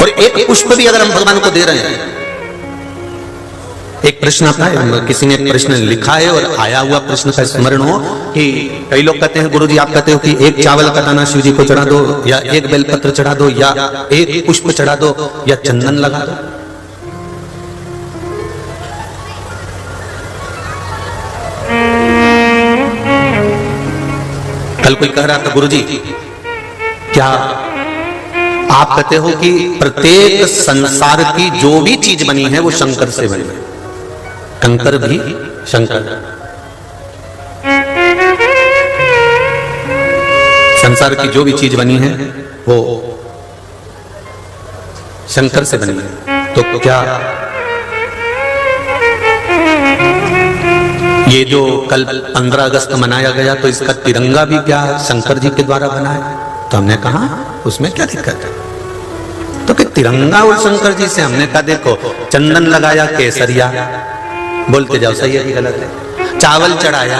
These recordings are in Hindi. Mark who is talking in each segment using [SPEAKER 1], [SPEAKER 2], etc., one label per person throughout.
[SPEAKER 1] और एक पुष्प भी अगर हम भगवान को दे रहे हैं, एक प्रश्न आता है, किसी ने एक प्रश्न लिखा है और आया हुआ प्रश्न का स्मरण हो कि कई लोग कहते हैं गुरुजी आप कहते हो कि एक चावल का दाना शिव जी को चढ़ा दो, या एक बेलपत्र चढ़ा दो, या एक पुष्प चढ़ा दो, या चंदन लगा दो। कल कोई कह रहा था गुरुजी क्या आप कहते हो कि प्रत्येक संसार की जो भी चीज बनी है वो शंकर से बनी है, कंकर भी शंकर, संसार की जो भी चीज बनी है वो शंकर से बनी है, तो क्या ये जो कल 15 अगस्त मनाया गया तो इसका तिरंगा भी क्या शंकर जी के द्वारा बना है? तो हमने कहा उसमें क्या दिक्कत है, तो कि तिरंगा और शंकर जी से, हमने कहा देखो चंदन लगाया केसरिया, बोलते जाओ सही है कि गलत है, चावल चढ़ाया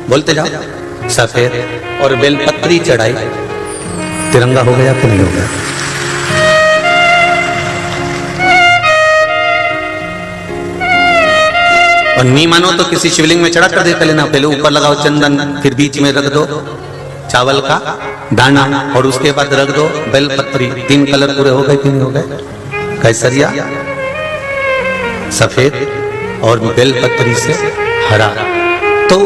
[SPEAKER 1] बोलते जाओ सफेद, और बेलपत्री चढ़ाई, तिरंगा हो गया कि नहीं हो गया? और नहीं मानो तो किसी शिवलिंग में चढ़ा कर देख लेना, पहले ऊपर लगाओ चंदन, फिर बीच में रख दो चावल का दाना, और उसके बाद रख दो बेलपत्री, 3 कलर पूरे हो गए कि नहीं हो गए? केसरिया, सफेद और बेलपत्री से हरा। तो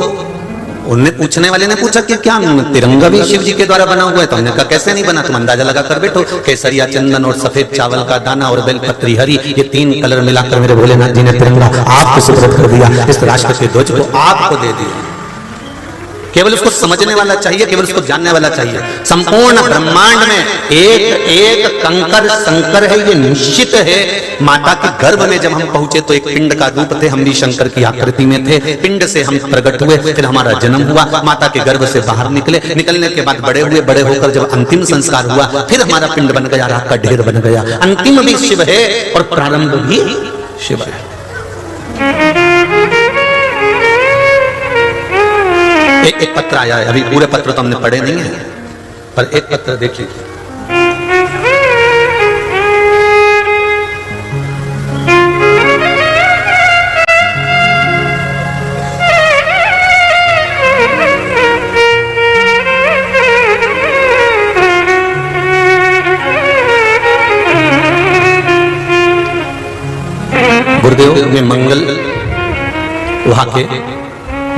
[SPEAKER 1] उन्हें पूछने वाले ने पूछा कि क्या तिरंगा भी शिव जी के द्वारा बना हुआ है? तो हमने कहा कैसे नहीं बना, तुम अंदाजा लगा कर बैठो, केसरिया चंदन और सफेद चावल का दाना और बेलपत्री हरी, ये 3 कलर मिलाकर मेरे भोलेनाथ जी ने तिरंगा आपको सुपुर्द कर दिया, इस राष्ट्र के ध्वज को आपको दे दिया। केवल उसको समझने वाला चाहिए, केवल उसको जानने वाला चाहिए। संपूर्ण ब्रह्मांड में एक एक कंकर शंकर है, ये निश्चित है। माता के गर्भ में जब हम पहुंचे तो एक पिंड का रूप थे, हम भी शंकर की आकृति में थे, पिंड से हम प्रकट हुए, फिर हमारा जन्म हुआ, माता के गर्भ से बाहर निकले, निकलने के बाद बड़े हुए, बड़े होकर जब अंतिम संस्कार हुआ फिर हमारा पिंड बन गया, राख का ढेर बन गया। अंतिम भी शिव है और प्रारंभ भी शिव है। एक पत्र आया है, अभी पूरे पत्र तो हमने पढ़े नहीं है, पर एक पत्र देखिए। गुरुदेव में मंगल वहां के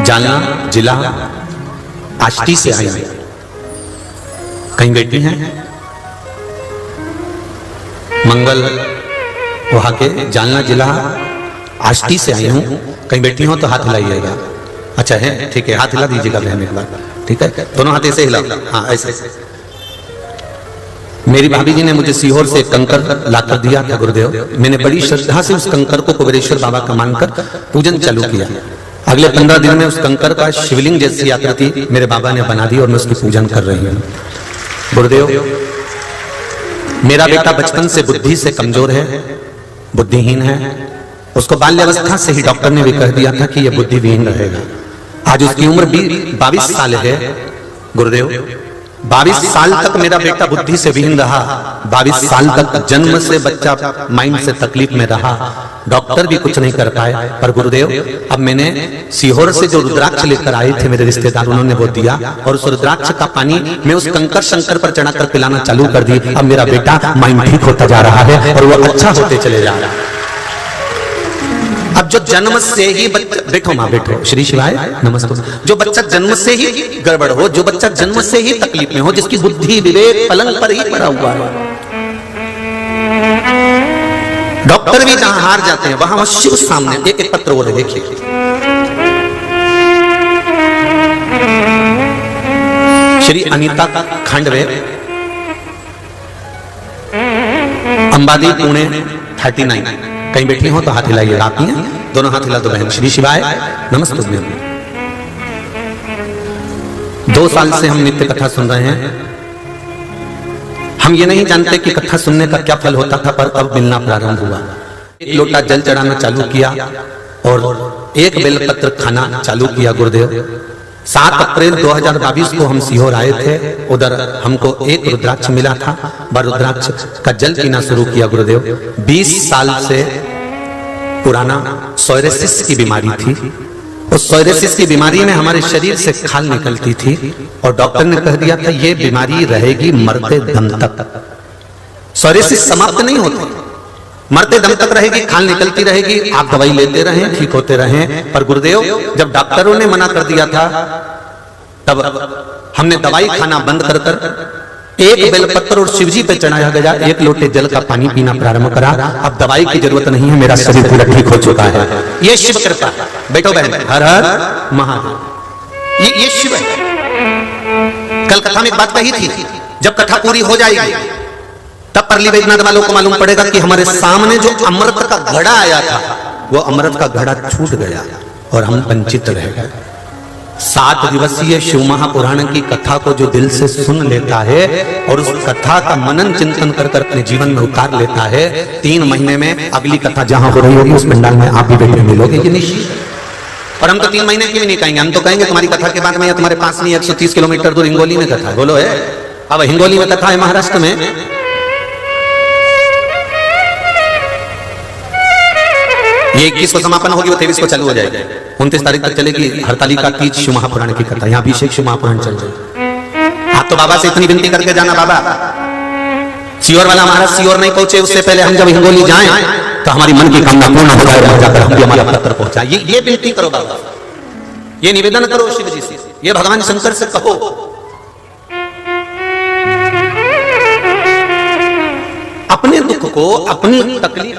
[SPEAKER 1] जालना जिला आष्टी से आई है, कहीं बैठी हैं? मंगल वहां के जालना जिला आष्टी से आई हूं, कहीं बैठी हो तो हाथ हिलाइएगा। अच्छा है, ठीक है, हाथ हिला दीजिएगा बहन एक बार, ठीक है, दोनों हाथ ऐसे हिलाओ, हाँ ऐसे। मेरी भाभी जी ने मुझे सीहोर से कंकर लाकर दिया था गुरुदेव, मैंने बड़ी श्रद्धा से उस कंकर को कुबेरेश्वर बाबा का मानकर पूजन चालू किया। अगले 15 दिन में उस कंकर का शिवलिंग जैसी आकृति मेरे बाबा ने बना दी और मैं उसकी पूजन कर रही हूँ। गुरुदेव, मेरा बेटा बचपन से बुद्धि से कमजोर है, बुद्धिहीन है, उसको बाल्यावस्था से ही डॉक्टर ने भी कह दिया था कि यह बुद्धिहीन रहेगा। आज उसकी उम्र 22 साल है गुरुदेव, 22 साल तक मेरा बेटा बुद्धि से विहीन रहा, 22 साल तक जन्म से बच्चा माइंड से तकलीफ में रहा, डॉक्टर भी कुछ नहीं कर पाए। पर गुरुदेव, अब मैंने सीहोर से जो रुद्राक्ष लेकर आए थे मेरे रिश्तेदार, उन्होंने वो दिया और उस रुद्राक्ष का पानी मैं उस कंकर शंकर पर चढ़ाकर पिलाना चालू कर दी। अब मेरा बेटा माइंड ठीक होता जा रहा है और वो अच्छा होते चले जा रहा है। अब जो जन्म से ही बच्चा, बैठो माँ बैठो, श्री शिवाय नमस्ते, जो बच्चा जन्म से ही गड़बड़ हो, जो बच्चा जन्म से ही तकलीफ में हो, जिसकी बुद्धि विवेक पलंग पर ही पड़ा हुआ है, डॉक्टर भी जहां हार जाते हैं वहां शिव सामने। एक पत्र वो देखिए, श्री अनीता खांडवे, अंबादी पुणे 39, कहीं बैठी हो तो हाथ हिलाइए, आती हैं दोनों हाथ हिला दो बहन, श्री शिवाय नमस्ते। 2 साल से हम नित्य कथा सुन रहे हैं, हम ये नहीं जानते कि कथा सुनने का क्या फल होता था, पर अब मिलना प्रारंभ हुआ। एक लोटा जल चढ़ाना चालू किया और एक बेलपत्र खाना चालू किया गुरुदेव, 7 अप्रैल 2022 को हम सीहोर आए थे। उधर हमको एक रुद्राक्ष मिला था, वह रुद्राक्ष का जल पीना शुरू किया गुरुदेव। 20 साल से पुराना सोरियासिस की बीमारी थी। उस सोरियासिस की बीमारी में हमारे शरीर से खाल निकलती थी और डॉक्टर ने कह दिया था ये बीमारी रहेगी मरते दम तक। सोरियासिस समाप्त नहीं होती, मरते दम तक रहेगी, खाल निकलती रहेगी, आप दवाई लेते रहें, ठीक होते रहें। पर गुरुदेव जब डॉक्टरों ने मना कर दिया था तब हमने दवाई खाना बंद कर कर एक बेलपत्र और शिवजी पे चढ़ाया गया 1 लोटे जल का पानी पीना प्रारंभ करा। अब दवाई की जरूरत नहीं है, मेरा शरीर पूरा ठीक हो चुका है। ये शिव कृपा। बैठो बहन, हर हर महादेव। ये शिव है। कल कथा में एक बात कही थी, जब कथा पूरी हो जाएगी तब परली वैद्यनाथ वालों को मालूम पड़ेगा कि हमारे सामने जो अमृत का घड़ा आया था वो अमृत का घड़ा छूट गया और हम वंचित रह गए। 7 दिवसीय शिव महापुराण की कथा को जो दिल से सुन लेता है और उस कथा का मनन चिंतन कर कर अपने जीवन में उतार लेता है, 3 महीने में अगली कथा जहां हो रही होगी उस पंडाल में आप भी बैठे मिलोगे, ये निश्चित। और हम तो 3 महीने की भी नहीं कहेंगे, हम तो कहेंगे तुम्हारी कथा के बाद में या तुम्हारे पास नहीं 130 किलोमीटर दूर हिंगोली में कथा। बोलो है, अब हिंगोली में कथा है महाराष्ट्र में। ये 21 को समापन होगी, वो 23 को चालू हो जाएगी। 29 तारीख तक चलेगी हरतालिका तीज शिव महापुराण की कथा। यहाँ अभिषेक शिव महापुराण चल जाए। आप तो बाबा से इतनी विनती करके जाना, बाबा सीहोर वाला महाराज सीहोर नहीं पहुंचे, उससे पहले हम जब हिंगोली जाएं तो हमारी मन की कामना पूर्ण हो जाए, जाकर हम भी हमारा पत्र पहुंचाए। ये विनती करो बाबा, ये निवेदन करो शिव जी से, ये भगवान शंकर से कहो। अपने दुख को, अपनी तकलीफ,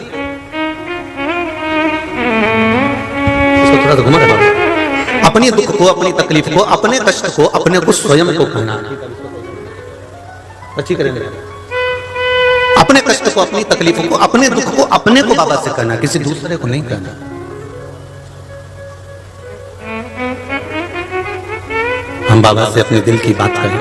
[SPEAKER 1] थोड़ा सा घुमा रहा, अपने दुख को, अपनी तकलीफ को, अपने कष्ट को, अपने को स्वयं को कहना। अच्छी करेंगे, अपने कष्ट को, अपनी तकलीफ को, अपने दुख को अपने को बाबा से कहना, किसी दूसरे को नहीं कहना। हम बाबा से अपने दिल की बात करें।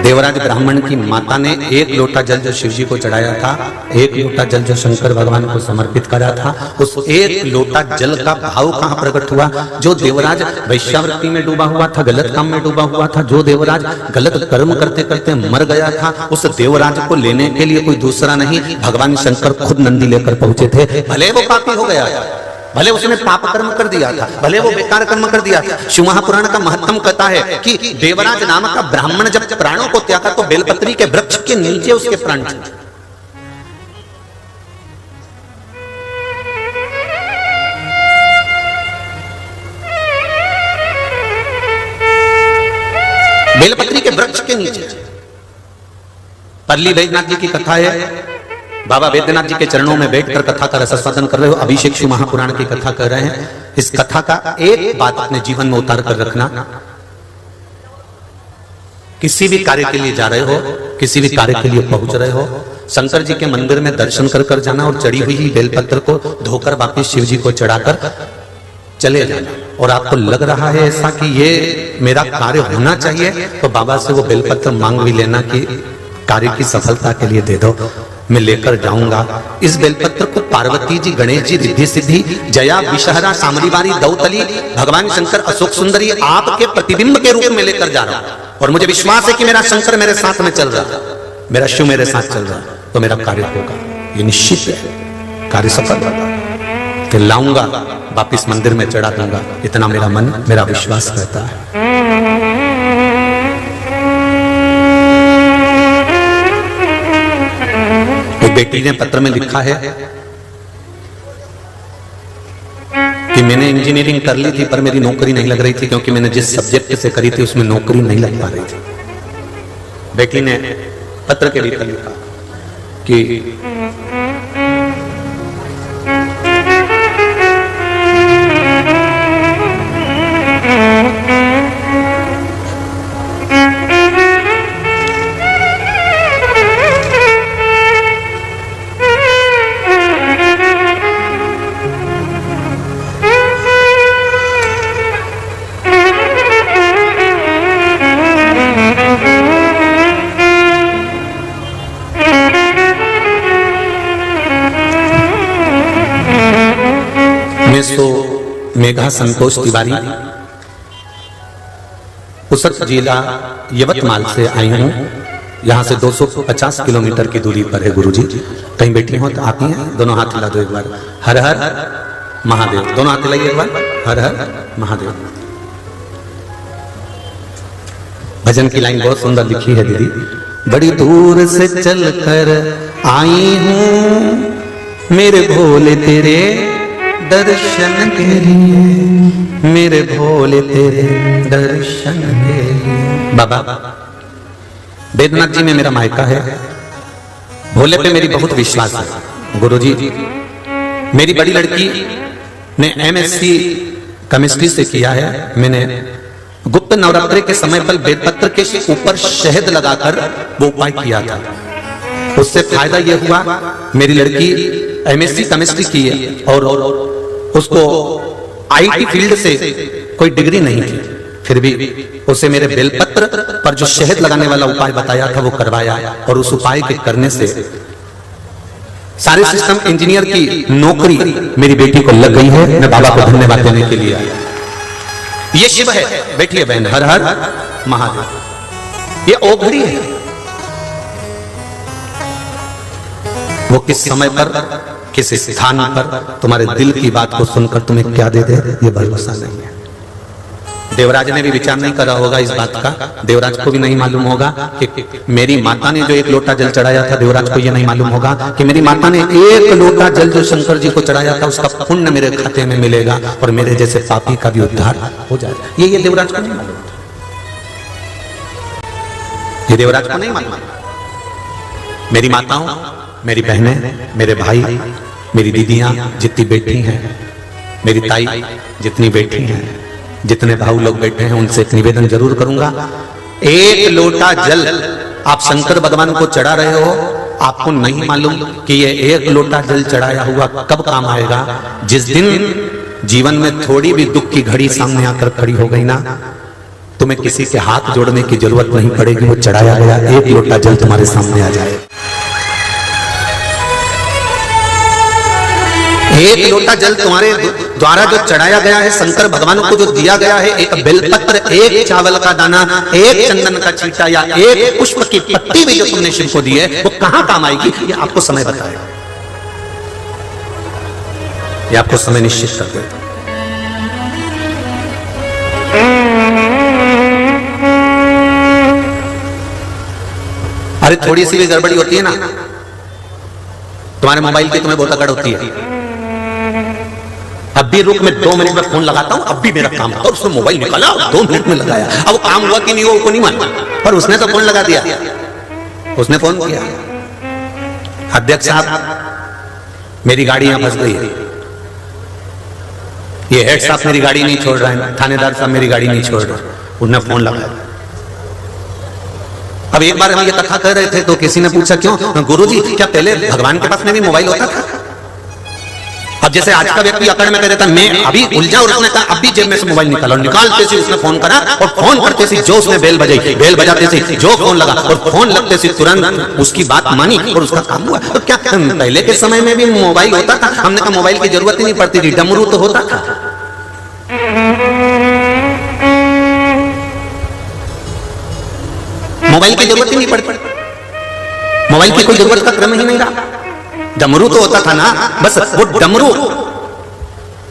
[SPEAKER 1] देवराज ब्राह्मण की माता ने 1 लोटा जल जो शिव जी को चढ़ाया था, 1 लोटा जल जो शंकर भगवान को समर्पित करा था, उस 1 लोटा जल का भाव कहां प्रकट हुआ? जो देवराज वैश्यावृत्ति में डूबा हुआ था, गलत काम में डूबा हुआ था, जो देवराज गलत कर्म करते करते मर गया था, उस देवराज को लेने के लिए कोई दूसरा नहीं, भगवान शंकर खुद नंदी लेकर पहुंचे थे। भले वो पापी हो गया था, भले उसने पाप कर्म कर दिया था, भले वो बेकार कर्म कर दिया था। शिव महापुराण का महत्व कहता है कि देवराज नाम का ब्राह्मण जब प्राणों को त्यागा तो बेलपत्री के वृक्ष के नीचे उसके प्राण छूटे। बेलपत्री के वृक्ष के नीचे। परली वैद्यनाथ जी की कथा है, बाबा वैद्यनाथ जी के चरणों में बैठकर कथा का रसास्वादन कर रहे हो, अभिषेक शिव महापुराण की कथा कर रहे हैं। इस कथा का एक बात अपने जीवन में उतार कर रखना, किसी भी कार्य के लिए जा रहे हो, किसी भी कार्य के लिए पहुंच रहे हो, शंकर जी के मंदिर में दर्शन कर कर जाना और चढ़ी हुई बेलपत्र को धोकर वापिस शिव जी को चढ़ाकर चले जाना। और आपको लग रहा है ऐसा कि ये मेरा कार्य होना चाहिए, तो बाबा से वो बेलपत्र मांग भी लेना कि कार्य की सफलता के लिए दे दो, मैं लेकर जाऊंगा। इस बेलपत्र को पार्वती जी, गणेश जी, रिद्धि सिद्धि, जया, विषहरा, सामरीवारी, दौतली, भगवान शंकर, अशोक सुंदरी आपके प्रतिबिंब के रूप में लेकर जा रहा हूं। और मुझे विश्वास है कि मेरा शंकर मेरे साथ में चल रहा है, मेरा शिव मेरे साथ चल रहा है, तो मेरा कार्य होगा, ये निश्चित है, कार्य सफल होगा। फिर लाऊंगा, वापिस मंदिर में चढ़ा दूंगा, इतना मेरा मन, मेरा विश्वास कहता है। बेटी ने पत्र में लिखा है कि मैंने इंजीनियरिंग कर ली थी पर मेरी नौकरी नहीं लग रही थी, क्योंकि मैंने जिस सब्जेक्ट से करी थी उसमें नौकरी नहीं लग पा रही थी। बेटी ने पत्र के भीतर लिखा कि मेघा संतोष तिवारी, उसक जिला यवतमाल से आई हूँ। यहाँ से 250 किलोमीटर की दूरी पर है गुरुजी। कहीं बैठी हो तो आती हैं, दोनों हाथ हिला दो एक बार। हर हर महादेव, दोनों हाथ हिलाइए एक बार। हर हर महादेव। भजन की लाइन बहुत सुंदर लिखी है दीदी। बड़ी दूर से चलकर आई हूँ मेरे भोले तेरे दर्शन के लिए, मेरे भोले तेरे दर्शन के लिए। बाबा बैद्यनाथ जी में मेरा मायका है, भोले पे मेरी बहुत विश्वास है। गुरुजी मेरी बड़ी लड़की ने एमएससी केमिस्ट्री से किया है। मैंने गुप्त नवरात्रि के समय पर बेलपत्र के ऊपर शहद लगाकर वो उपाय किया था। उससे फायदा यह हुआ, मेरी लड़की एमएससी केमिस्ट्री की है और उसको आईटी फील्ड से कोई डिग्री नहीं थी, फिर भी उसे मेरे बेलपत्र पर जो शहद लगाने वाला उपाय बताया था वो करवाया, और उस उपाय के करने से सारे सिस्टम इंजीनियर की नौकरी मेरी बेटी को लग गई है। मैं बाबा को धन्यवाद देने के लिए आया। ये शिव है, बैठिए बहन। हर हर महादेव। ये ओघड़ी है, वो किस समय पर किस स्थान पर तुम्हारे दिल की बात को सुनकर तुम्हें क्या दे दे ये भरोसा नहीं है। देवराज ने भी विचार नहीं करा होगा इस बात का। देवराज को भी नहीं मालूम होगा कि मेरी माता ने जो एक लोटा जल चढ़ाया था, देवराज को यह नहीं मालूम होगा कि मेरी माता ने एक लोटा जल जो शंकर जी को चढ़ाया था उसका पुण्य मेरे खाते में मिलेगा और मेरे जैसे पापी का भी उद्धार हो जाएगा। ये देवराज को नहीं मालूम, ये देवराज को नहीं मालूम। मेरी माताओं, मेरी बहनें, मेरे भाई, मेरी दीदियां जितनी बेटी हैं, मेरी ताई जितनी बेटी हैं, जितने भाऊ लोग बैठे हैं, उनसे एक निवेदन जरूर करूंगा। एक लोटा जल आप शंकर भगवान को चढ़ा रहे हो, आपको नहीं मालूम कि ये एक लोटा जल चढ़ाया हुआ कब काम आएगा। जिस दिन जीवन में थोड़ी भी दुख की घड़ी सामने आकर खड़ी हो गई ना, तुम्हें किसी के हाथ जोड़ने की जरूरत नहीं पड़ेगी। वो चढ़ाया गया एक लोटा जल तुम्हारे सामने आ जाए। एक लोटा जल तुम्हारे द्वारा जो चढ़ाया गया है, शंकर भगवान को जो दिया गया है, एक बेलपत्र, एक चावल का दाना, एक चंदन का छींटा या एक पुष्प की पत्ती भी जो तुमने शिव को दी है, वो कहां काम आएगी ये आपको समय बताएगा। ये आपको समय निश्चित कर देगा। अरे थोड़ी सी भी गड़बड़ी होती है ना, तुम्हारे मोबाइल की तुम्हें बहुत अकड़ होती है। अब भी रुक, मैं 2 मिनट में फोन लगाता हूं, अब भी मेरा काम था। उसने मोबाइल निकाला, 2 मिनट में लगाया। अब वो काम हुआ कि नहीं हुआ वो नहीं मालूम, पर उसने तो फोन लगा दिया, उसने फोन किया। अध्यक्ष साहब मेरी गाड़ी यहां फंस गई है, ये हेड साहब मेरी गाड़ी नहीं छोड़ रहा है, थानेदार साहब मेरी गाड़ी नहीं छोड़ रहे, उन्होंने फोन लगाया। अब एक बार हम ये कथा कर रहे थे तो किसी ने पूछा क्यों गुरुजी, क्या पहले भगवान के पास में भी मोबाइल होता था? अब जैसे आज का व्यक्ति अकड़ में कह देता मैं अभी उलझा, और उसने कहा अभी जेब में से मोबाइल निकाला, और निकालते से उसने फोन करा, और फोन करते से जो उसने बेल बजाई, बेल बजाते से जो फोन लगा, और फोन लगते से तुरंत उसकी बात मानी और उसका काम हुआ। तो क्या पहले के समय में भी मोबाइल होता था? हमने कहा मोबाइल की जरूरत ही नहीं पड़ती थी, डमरू तो होता था। मोबाइल की जरूरत ही नहीं पड़ती, मोबाइल की कोई जरूरत का क्रम ही नहीं रहा। डमरू तो होता था ना, बस वो डमरू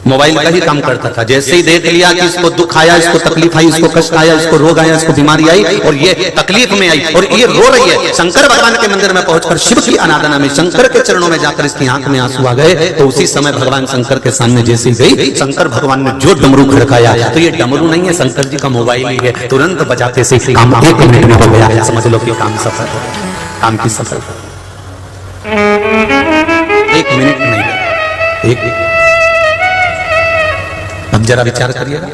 [SPEAKER 1] मोबाइल का ही काम करता था। जैसे ही देख लिया कि इसको दुख आया, इसको तकलीफ आई, इसको कष्ट आया, इसको रोग आया, इसको बीमारी आई और ये तकलीफ में आई और ये रो रही है, शंकर भगवान के मंदिर में पहुंचकर शिव की आराधना में, शंकर के चरणों में जाकर इसकी आंख में आंसू आ गए, तो उसी समय भगवान शंकर के सामने जैसी गई, शंकर भगवान ने जो डमरू खड़काया, तो ये डमरू नहीं है, शंकर जी का मोबाइल ही है। तुरंत बजाते से काम 1 मिनट में हो गया। समझ लो कि काम सफल, काम की सफल 1 मिनट नहीं, एक। अब जरा विचार करिएगा,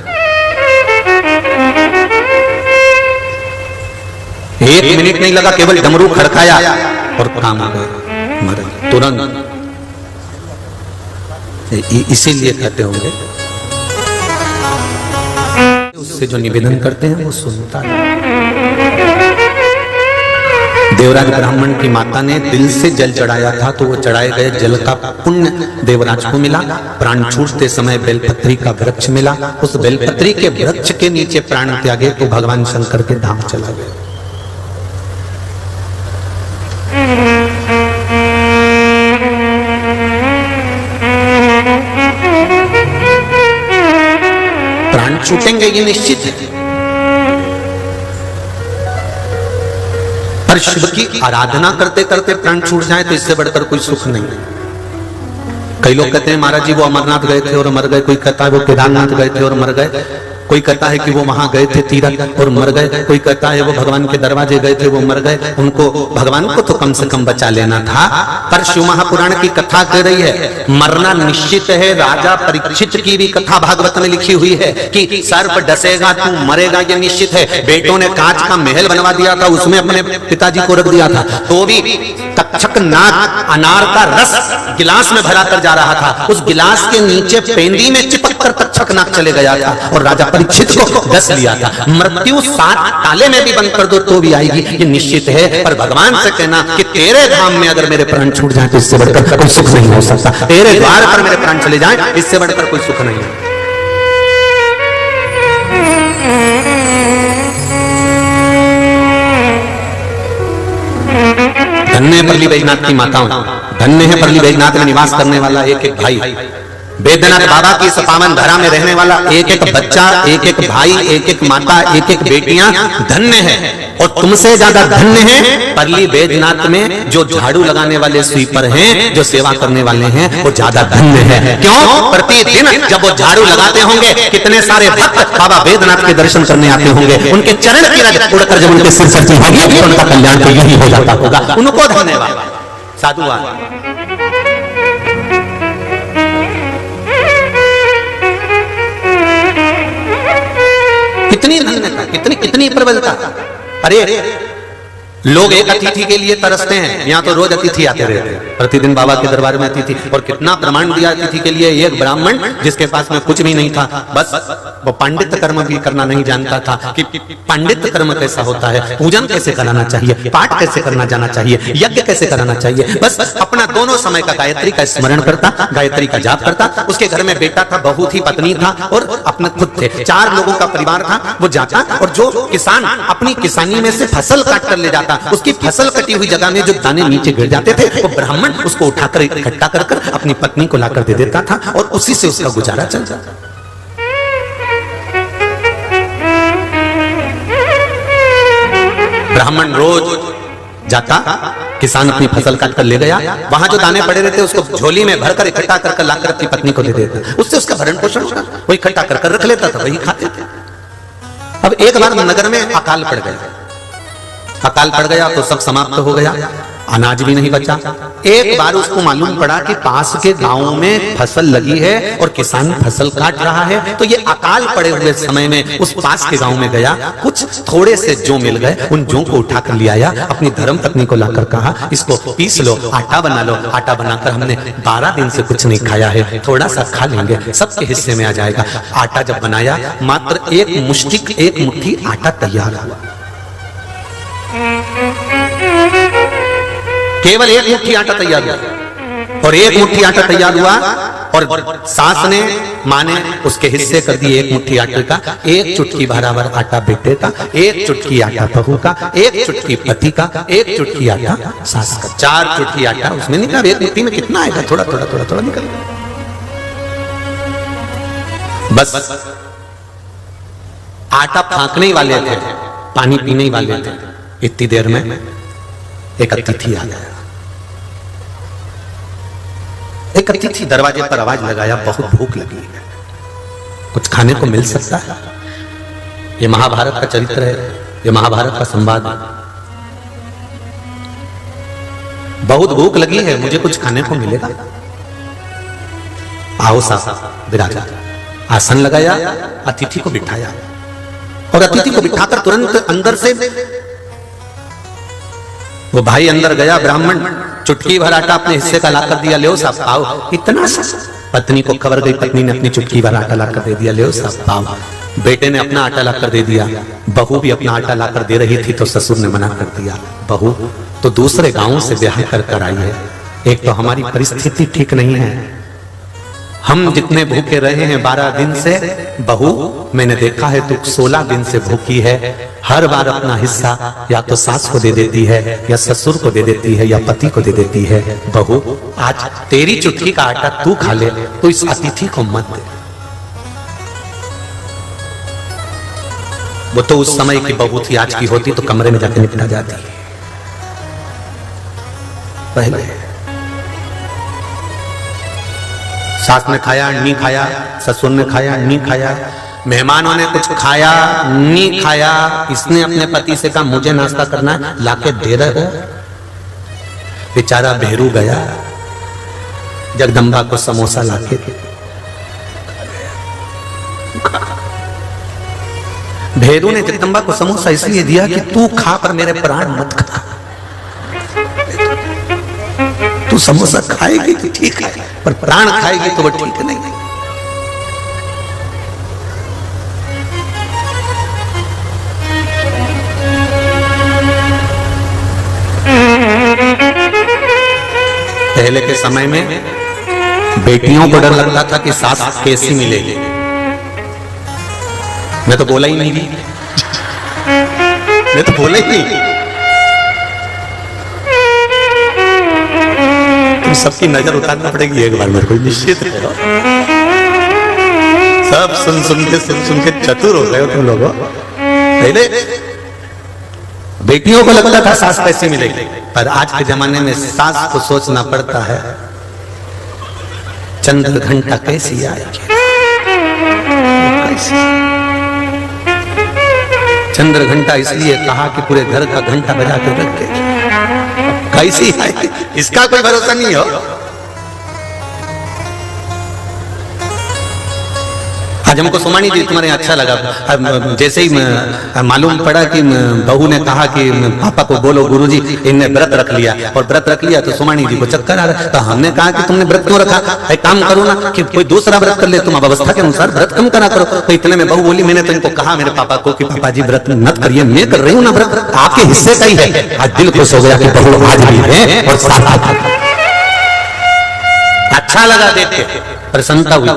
[SPEAKER 1] 1 मिनट नहीं लगा, केवल डमरू खड़काया और काम आ गया, मर तुरंत। इसीलिए कहते होंगे उससे जो निवेदन करते हैं वो सुनता है। देवराज ब्राह्मण की माता ने दिल से जल चढ़ाया था, तो वो चढ़ाए गए जल का पुण्य देवराज को मिला। प्राण छूटते समय बेलपत्री का वृक्ष मिला, उस बेलपत्री के वृक्ष के नीचे प्राण त्यागे तो भगवान शंकर के धाम चला गया। प्राण छूटेंगे ये निश्चित है, पर शिव की आराधना करते करते प्राण छूट जाए तो इससे बढ़कर कोई सुख नहीं है। कई लोग कहते हैं महाराज जी वो अमरनाथ गए थे और मर गए, कोई कहता है वो केदारनाथ गए थे और मर गए, कोई कहता है कि वो वहां गए थे तीरथ और मर गए, कोई कहता है वो भगवान के दरवाजे गए थे वो मर गए। उनको भगवान को तो कम से कम बचा लेना था। पर शिव महापुराण की कथा कह रही है मरना निश्चित है। राजा परीक्षित की भी कथा भागवत में लिखी हुई है कि सर्प डसेगा तू मरेगा ये निश्चित है। बेटों ने कांच का महल बनवा दिया था, उसमें अपने पिताजी को रख दिया था, तो भी तक्षक नाग अनार का रस गिलास में भरा कर जा रहा था, उस गिलास के नीचे पेंदी में चिपक कर तक्षक नाग चले गया था और राजा परीक्षित को डस लिया था। मृत्यु 7 ताले में भी बंद कर दो तो भी आएगी ये निश्चित है। पर भगवान से कहना कि तेरे धाम में अगर मेरे प्राण छूट जाए तो इससे बढ़कर कोई सुख नहीं हो सकता, तेरे द्वार पर मेरे प्राण चले जाए इससे बढ़कर कोई सुख नहीं है। धन्य है परली बैजनाथ की माताओं, धन्य है परली बैजनाथ में निवास करने वाला एक एक भाई, बैद्यनाथ बाबा की इस पावन धरा में रहने वाला एक एक बच्चा, एक एक भाई, एक एक माता, एक एक बेटियां धन्य है। और तुमसे ज्यादा धन्य है परली बैजनाथ में जो झाड़ू लगाने वाले स्वीपर हैं, जो सेवा करने वाले हैं, वो ज्यादा धन्य है। क्यों? प्रतिदिन जब वो झाड़ू लगाते होंगे कितने सारे भक्त बाबा बैद्यनाथ के दर्शन करने आते होंगे, उनके चरण की रज उड़कर जब उनके सिर पर होगी तो उनका कल्याण तो यही हो जाता होगा। उनको धन्यवाद, साधुवाद। कितनी धन्यता, कितनी कितनी प्रबलता। अरे लोग एक अतिथि के लिए तरसते हैं, यहाँ तो रोज अतिथि आते रहते हैं, प्रतिदिन बाबा के दरबार में अतिथि। और कितना प्रमाण दिया अतिथि के लिए। एक ब्राह्मण जिसके पास में कुछ भी नहीं था, बस वो पंडित कर्म भी करना नहीं जानता था कि पंडित कर्म कैसा होता है, पूजन कैसे कराना चाहिए, पाठ कैसे करना जाना चाहिए, यज्ञ कैसे कराना चाहिए। बस अपना दोनों समय का गायत्री का स्मरण करता, गायत्री का जाप करता। उसके घर में बेटा था, बहू थी, पत्नी था और अपने खुद थे। 4 लोगों का परिवार था। वो जाता और जो किसान अपनी किसानी में से फसल काट कर ले जाता, उसकी फसल कटी हुई जगह में जो दाने नीचे गिर जाते थे वो ब्राह्मण उसको उठाकर इकट्ठा कर अपनी पत्नी को लाकर दे देता था और उसी से उसका गुजारा चल जाता। ब्राह्मण रोज जाता, किसान अपनी फसल काट कर ले गया, वहां जो दाने पड़े रहते उसको झोली में भरकर इकट्ठा कर लाकर अपनी पत्नी को दे देता। उससे उसका भरण पोषण होगा, वो इकट्ठा कर रख लेता था, वही खाते थे। अब एक बार नगर में अकाल पड़ गया, अकाल पड़ गया तो सब समाप्त हो गया, अनाज भी नहीं बचा। एक बार उसको मालूम पड़ा कि पास के गांव में फसल लगी है और किसान फसल काट रहा है, तो ये अकाल पड़े हुए समय में उस पास के गांव में गया, कुछ थोड़े से जौ मिल गए, उन जौ को उठाकर ले आया, अपनी धर्म पत्नी को लाकर कहा इसको पीस लो, आटा बना लो। आटा बनाकर हमने 12 दिन से कुछ नहीं खाया है, थोड़ा सा खा लेंगे, सबके हिस्से में आ जाएगा। आटा जब बनाया मात्र एक मुट्ठी आटा तैयार हुआ, केवल एक मुट्ठी आटा तैयार हुआ। और एक मुट्ठी आटा तैयार हुआ और सास ने, मां ने उसके हिस्से कर दिए एक मुट्ठी आटे का। एक चुटकी बराबर आटा बेटे का, एक चुटकी आटा बहू का, एक चुटकी पति का, एक चुटकी आटा सास का। 4 चुटकी आटा उसमें निकला। एक मुट्ठी में कितना आएगा? थोड़ा थोड़ा थोड़ा थोड़ा निकल। बस आटा फांकने वाले थे, पानी पीने वाले थे। इतनी देर में एक अतिथि आ गया। एक अतिथि दरवाजे पर आवाज लगाया, बहुत भूख लगी है, कुछ खाने को मिल सकता है? ये महाभारत का चरित्र है, ये महाभारत का संवाद है। बहुत भूख लगी है, मुझे कुछ खाने को मिलेगा? आओ साहब, विराजा। आसन लगाया, अतिथि को बिठाया और अतिथि को बिठाकर तुरंत अंदर से वो भाई अंदर गया। ब्राह्मण चुटकी भर आटा अपने हिस्से का लाकर दिया, ले साहब पाओ। इतना सा पत्नी को खबर गई, पत्नी ने अपनी चुटकी भर आटा लाकर दे दिया, ले साहब पाओ। बेटे ने अपना आटा लाकर दे दिया, बहू भी अपना आटा लाकर दे रही थी तो ससुर ने मना कर दिया। बहू तो दूसरे गांव से ब्याह कर आई है, एक तो हमारी परिस्थिति ठीक नहीं है, हम जितने भूखे रहे हैं 12 दिन से, बहू मैंने देखा है तू 16 दिन से भूखी है, हर बार अपना हिस्सा या तो सास को दे देती है या ससुर को दे देती है या पति को दे देती है। बहू आज तेरी चुटकी का आटा तू खा ले, तो इस अतिथि को मत दे। वो तो उस समय की बहू थी, आज की होती तो कमरे में जाकर निपटा जाती। पहले सास ने खाया नहीं खाया, ससुर ने खाया नहीं खाया, मेहमानों ने कुछ खाया नहीं खाया, इसने अपने पति से कहा मुझे नाश्ता करना है, लाके दे रहे हो। बेचारा भेरू गया, जगदम्बा को समोसा लाके भेरू ने जगदम्बा को समोसा इसलिए दिया कि तू खा पर मेरे प्राण मत खा। तू समोसा खाएगी तो ठीक है, पर प्राण खाएगी तो वो ठीक नहीं। पहले के समय में बेटियों को डर लगता था कि सास कैसी मिलेगी। मैं तो बोला ही नहीं, मैं तो बोला ही नहीं। तुम सबकी नजर उतारना पड़ेगी एक बार मेरे को, निश्चित है। सब सुन के चतुर हो गए हो तुम लोगों। पहले बेटियों को लगता था सास कैसी मिलेगी, पर आज के जमाने में सास को सोचना पड़ता है चंद्र घंटा कैसी आएगी। चंद्र घंटा इसलिए कहा कि पूरे घर का घंटा बजा कर रख के कैसी आएगी इसका कोई भरोसा नहीं हो। आज हमको सोमानी जी तुम्हारे अच्छा लगा, जैसे ही मालूम पड़ा कि बहू ने कहा कि पापा को बोलो गुरुजी इनने व्रत रख लिया, और व्रत रख लिया तो सोमानी जी को चक्कर आ रहा। तो हमने कहा कि तुमने व्रत क्यों रखा, एक काम करो ना कि कोई दूसरा व्रत कर ले, तुम अब अवस्था के अनुसार व्रत कम करा करो। तो इतने में बहू बोली मैंने तो इनको कहा मेरे पापा को कि पापा जी व्रत मत करिए, मैं कर रही हूँ ना व्रत, आपके हिस्से का ही है। आज दिल खुश हो गया कि बहू आज भी है और साथ अच्छा लगा देख के, प्रसन्नता हुई।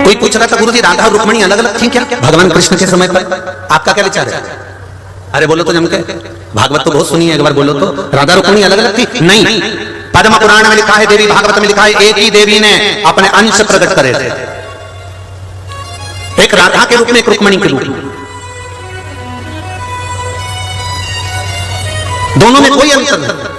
[SPEAKER 1] कोई पूछ रहा था गुरुजी राधा और रुक्मिणी अलग अलग थी क्या भगवान कृष्ण के समय पर, आपका क्या विचार है? अरे बोलो तो जम के, भागवत तो बहुत सुनी है, एक बार बोलो तो। राधा रुक्मिणी अलग अलग थी? नहीं, पद्म पुराण में लिखा है, देवी भागवत में लिखा है, एक ही देवी ने अपने अंश प्रकट करे थे, एक राधा के रूप में एक रुक्मिणी के रूप में। दोनों में कोई अंतर नहीं।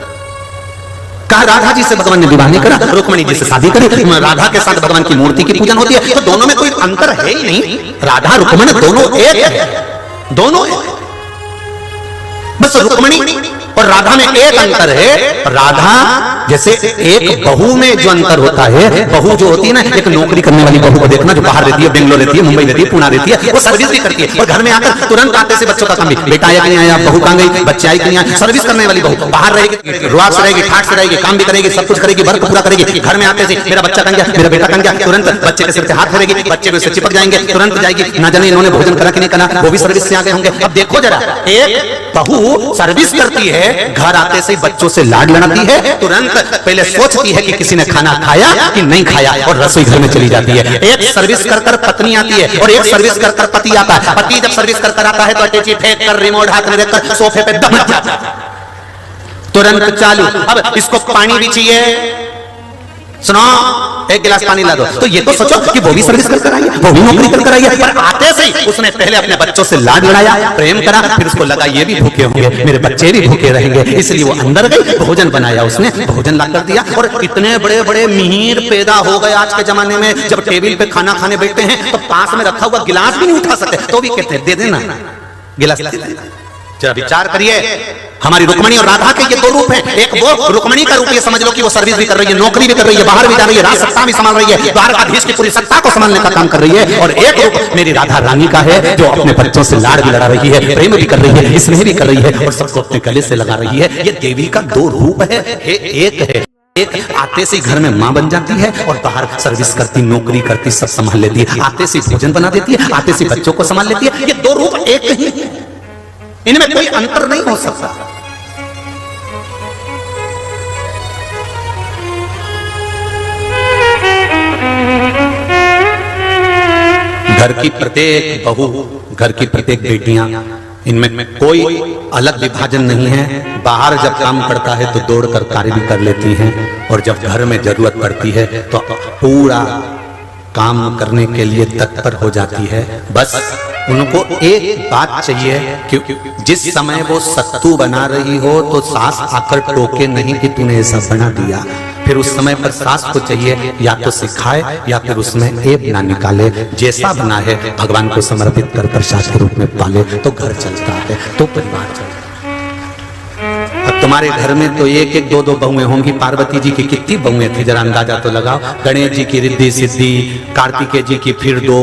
[SPEAKER 1] कहा राधा जी से भगवान ने विवाह नहीं करा, रुक्मिणी जी से शादी करी, राधा के साथ भगवान की मूर्ति की पूजन होती है, तो दोनों में कोई अंतर है ही नहीं। राधा रुक्मिणी दोनों एक है, दोनों एक। बस रुक्मिणी और राधा में एक अंतर है, राधा जैसे एक बहू में जो अंतर होता है, बहू जो होती है ना, एक नौकरी करने वाली बहू को देखना जो बाहर रहती है, बेंगलोर रहती है, मुंबई रहती है, पुणे रहती है, वो सर्विस भी करती है, और घर में आकर तुरंत आते से बच्चों का काम भी, बेटा आया कि नहीं आया, बहू कहाँ गई, बच्चे आए कि नहीं आए, सर्विस करने वाली बहू बाहर रहेगी, रुआब से रहेगी, ठाट से रहेगी, काम भी करेगी, सब कुछ करेगी, वर्क पूरा करेगी। घर में आते से मेरा बच्चा कहाँ गया, मेरा बेटा कहाँ गया, तुरंत बच्चे के सिर पे हाथ फेरेगी, बच्चे को चिपक जाएंगे, तुरंत जाएगी, ना जाने इन्होंने भोजन करा कि नहीं करा, वो भी सर्विस से आ गए होंगे। अब देखो जरा, एक बहू सर्विस करती है, घर आते से बच्चों से लाड लड़ाती है, तुरंत पहले सोचती है कि किसी ने खाना खाया कि नहीं खाया, और रसोई घर में चली जाती है। एक सर्विस कर कर पत्नी आती है, और एक सर्विस कर कर पति आता है। पति जब सर्विस कर कर आता है तो अटैची फेंक कर, रिमोट हाथ में रखकर सोफे पे दम जाता है, तुरंत चालू। अब इसको पानी भी चाहिए, सुनो एक गिलास पानी ला दो, तो ये तो सोचो कि वो भी सर्विस कर कर आई है, वो भी नौकरी कर कर आई है, पर आते से उसने पहले अपने बच्चों से लाड लड़ाया, प्रेम करा, फिर उसको लगा ये भी भूखे होंगे, मेरे बच्चे भी भूखे रहेंगे, इसलिए वो अंदर गई, भोजन बनाया, उसने भोजन ला कर दिया, और इतने बड़े बड़े मिहिर पैदा हो गए आज के जमाने में। जब टेबल पे खाना खाने बैठते हैं तो पास में रखा हुआ गिलास भी नहीं उठा सकते, तो भी कहते हैं दे देना गिलास, जरा विचार करिए, हमारी रुक्मणी और राधा के ये दो रूप हैं। एक वो रुक्मणी का रूप ये समझ लो कि वो सर्विस भी कर रही है, नौकरी भी कर रही है, बाहर भी जा रही है, राज सत्ता भी संभाल रही है, द्वारकाधीश की पूरी सत्ता को संभालने का काम कर रही है। और एक रूप मेरी राधा रानी का है जो अपने बच्चों से लाड़ भी लड़ा रही है, प्रेम भी कर रही है, स्नेह भी कर रही है और सबको अपने गले से लगा रही है। ये देवी का दो रूप है, एक है। एक आते से घर में मां बन जाती है और बाहर सर्विस करती, नौकरी करती, सब संभाल लेती है। आते से भोजन बना देती है, आते से बच्चों को संभाल लेती है। ये दो रूप एक ही है, इनमें कोई अंतर नहीं हो सकता। घर की प्रत्येक बहू, घर की प्रत्येक बेटियां, इनमें कोई अलग विभाजन नहीं है। बाहर जब काम पड़ता है तो दौड़कर कार्य भी कर लेती हैं और जब घर में जरूरत पड़ती है तो पूरा काम करने के लिए तत्पर हो जाती है। बस उनको एक बात चाहिए कि जिस समय वो सत्तू बना रही हो तो सास आकर टोके नहीं कि तूने ऐसा बना दिया। फिर उस समय पर सास को चाहिए या तो सिखाए या फिर उसमें ऐब ना निकाले। जैसा बना है भगवान को समर्पित कर प्रसाद के रूप में पाले तो घर चलता है, तो परिवार चलता है। अब तुम्हारे घर में तो एक एक दो दो बहुएं होंगी। पार्वती जी की कितनी बहुएं थी जरा अंदाजा तो लगाओ। गणेश जी की रिद्धि सिद्धि, कार्तिकेय जी की फिर दो,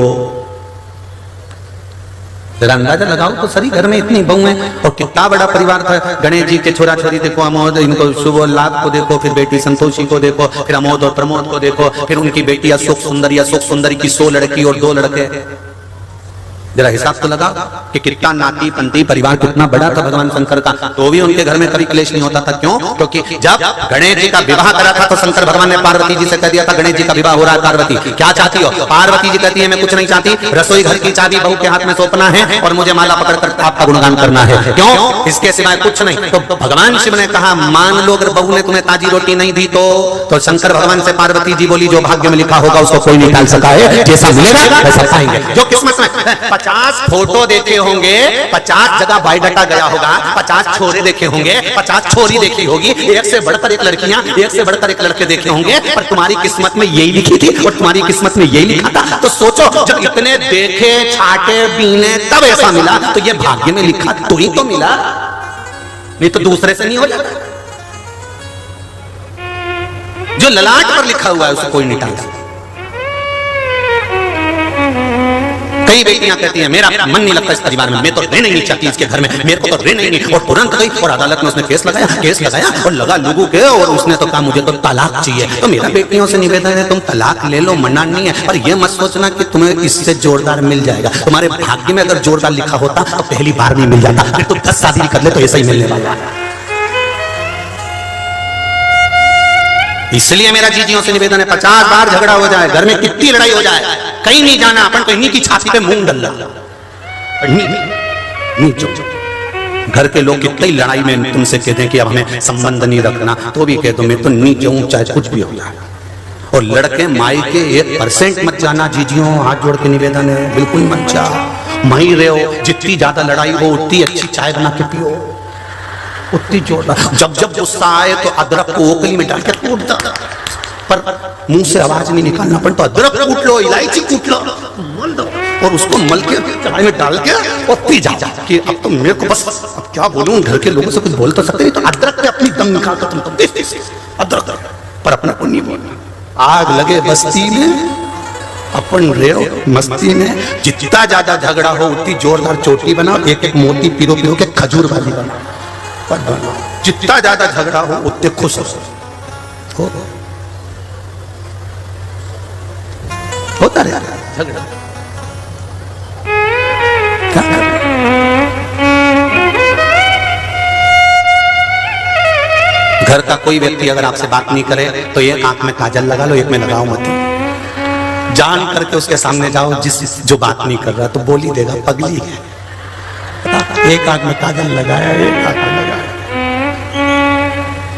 [SPEAKER 1] जरा अंदाजा लगाओ तो सही। घर में इतनी बहुएं और कितना बड़ा परिवार था। गणेश जी के छोरा छोरी देखो, अमोद, इनको शुभ लाभ को देखो, फिर बेटी संतोषी को देखो, फिर अमोद और प्रमोद को देखो, फिर उनकी बेटी अशोक सुंदरी की 100 लड़की और 2 लड़के। जरा हिसाब तो लगाओ कि कितना नाती पंती परिवार कितना बड़ा था भगवान शंकर का, तो भी उनके घर में कभी क्लेश नहीं होता था। क्यों? क्योंकि जब गणेश जी का विवाह करा था तो शंकर भगवान ने पार्वती जी से कह दिया था गणेश जी का विवाह हो रहा है, पार्वती क्या चाहती हो? पार्वती जी कहती है मैं कुछ नहीं चाहती, रसोई घर की चाबी बहू के हाथ में सौंपना है और मुझे माला पकड़कर आपका गुणगान करना है। क्यों? इसके सिवाय कुछ नहीं। तो भगवान शिव ने कहा मान लो अगर बहू ने तुम्हें ताजी रोटी नहीं दी तो शंकर भगवान से पार्वती जी बोली जो भाग्य में लिखा होगा उसको कोई नहीं टाल सका है, जैसा मिलेगा वैसा पाएंगे। जो किस्मत में 50 फोटो देखे होंगे, 50 जगह बायोडाटा गया होगा, 50 छोरे देखे होंगे, 50 छोरी देखी होगी, एक से बढ़कर एक लड़कियां, एक से बढ़कर एक लड़के देखे होंगे, पर तुम्हारी किस्मत में यही लिखी थी और तुम्हारी किस्मत में यही लिखा था। तो सोचो जब इतने देखे छाटे बीने तब ऐसा मिला तो ये भाग्य में लिखा तो ही तो मिला, नहीं तो दूसरे से नहीं हो जाता। जो ललाट पर लिखा हुआ है उसे कोई नहीं टालता। कई बेटियां कहती हैं मेरा मन नहीं लगता इस परिवार में, मैं तो रहना ही नहीं चाहती इसके घर में, मेरे को तो रहना ही नहीं। और तुरंत गई और अदालत में उसने केस लगाया और लगा लोगों के, और उसने तो कहा मुझे तो तलाक चाहिए। तो मेरा बेटियों से निवेदन है तुम तलाक ले लो, मना नहीं है, पर यह मत सोचना कि तुम्हें इससे जोरदार मिल जाएगा। तुम्हारे भाग्य में अगर जोरदार लिखा होता तो पहली बार नहीं मिल जाता, फिर तुम 10 शादी कर ले तो ऐसा ही मिलने वाला। इसलिए मेरा जीजियों से निवेदन है 50 बार झगड़ा हो जाए, घर में कितनी लड़ाई हो जाए, कहीं नहीं जाना, अपन को इन्हीं की छाती पे मूंग डलना। घर के लोग कितनी लड़ाई में तुमसे कहते हैं कि अब हमें संबंध नहीं रखना, तो भी कह दो मैं तो नीचे हूं चाहे कुछ भी हो जाए। और लड़के माई के 1% मत जाना जीजियों, हाथ जोड़ के निवेदन है, बिल्कुल मत जाओ। माई रहे हो, जितनी ज्यादा लड़ाई हो उतनी अच्छी चाय बना के पियो, उतनी जोरदार। जब गुस्सा आए तो अदरक को ओखली में डाल के कूट दो, पर मुंह से आवाज नहीं निकालना, पर तो अदरक कूट लो, इलायची कूट लो, मल दो और उसको मल के चाय में डाल के और पी जा कि अब तो मेरे को बस अब क्या बोलूं, घर के लोगों से कुछ बोल तो सकते नहीं, तो अदरक पे अपनी दम निकाल कर तुम तो अदरक पर अपना को नहीं बोलना। आग लगे बस्ती में अपन रेव मस्ती में, जितना ज्यादा झगड़ा हो उतनी जोरदार चोटी बनाओ, एक एक मोती पिरो पिरो के खजूर वाली बनाओ, जितना ज्यादा झगड़ा हो उतने खुश हो। होता रहा झगड़ा, क्या घर का कोई व्यक्ति अगर आपसे बात नहीं करे तो एक आंख में काजल लगा लो, एक में लगाओ मत। जान करके उसके सामने जाओ जो बात नहीं कर रहा तो बोल ही देगा पगली है। एक आंख में काजल लगाया, एक आंख में लगाया,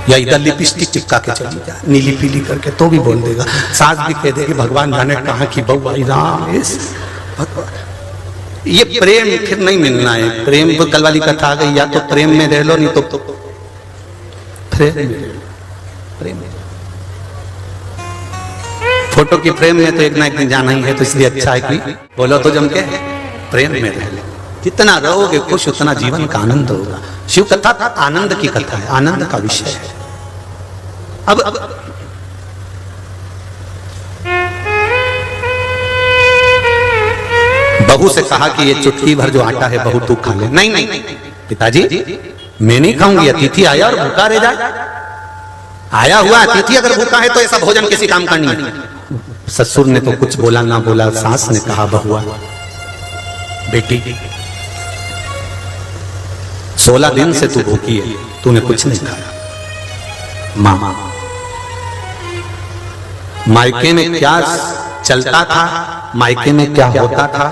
[SPEAKER 1] या इधर लिपस्टिक चिपका के चली जा नीली पीली करके तो भी बोल देगा। सास भी कह देगी भगवान जाने कहाँ की बहू आई राम। ये प्रेम फिर नहीं मिलना है। प्रेम तो कल वाली कथा आ गई, या तो प्रेम में रह लो नहीं तो प्रेम फोटो की प्रेम में तो एक ना एक दिन जाना ही है, तो इसलिए अच्छा है कि बोलो तो जम के प्रेम में रह ले। जितना रहोगे खुश उतना जीवन का आनंद होगा। शिव कथा आनंद की कथा है, आनंद का विषय है। अब बहू से कहा कि ये चुटकी भर जो आटा है बहू तू खा ले। नहीं नहीं पिताजी मैं नहीं खाऊंगी, अतिथि आया और भूखा रह जाए। आया हुआ अतिथि अगर भूखा है तो ऐसा भोजन किसी काम का नहीं है। ससुर ने तो कुछ बोला ना बोला, सास ने कहा बहुआ बेटी 16 दिन से तू भूखी है, तूने कुछ नहीं खाया। मामा मायके में क्या चलता था, मायके में क्या होता था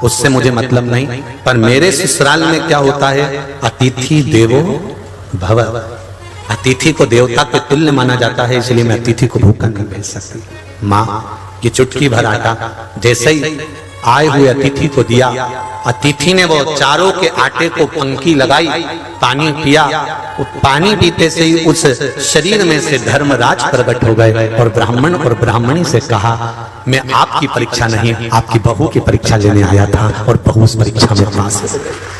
[SPEAKER 1] उससे मुझे मतलब नहीं, पर मेरे ससुराल में क्या होता है, अतिथि देवो भव। अतिथि को देवता के तुल्य माना जाता है, इसलिए मैं अतिथि को भूखा नहीं भेज सकती। माँ ये चुटकी भर आटा जैसे ही आए हुए अतिथि को दिया, अतिथि ने वो चारों के आटे को पंक्ति लगाई, पानी पिया। वो पानी पीते से ही उस शरीर में से धर्मराज प्रकट हो गए और ब्राह्मण और ब्राह्मणी से कहा मैं आपकी परीक्षा नहीं आपकी बहू की परीक्षा लेने आया था, और बहू उस परीक्षा में पास हो गई।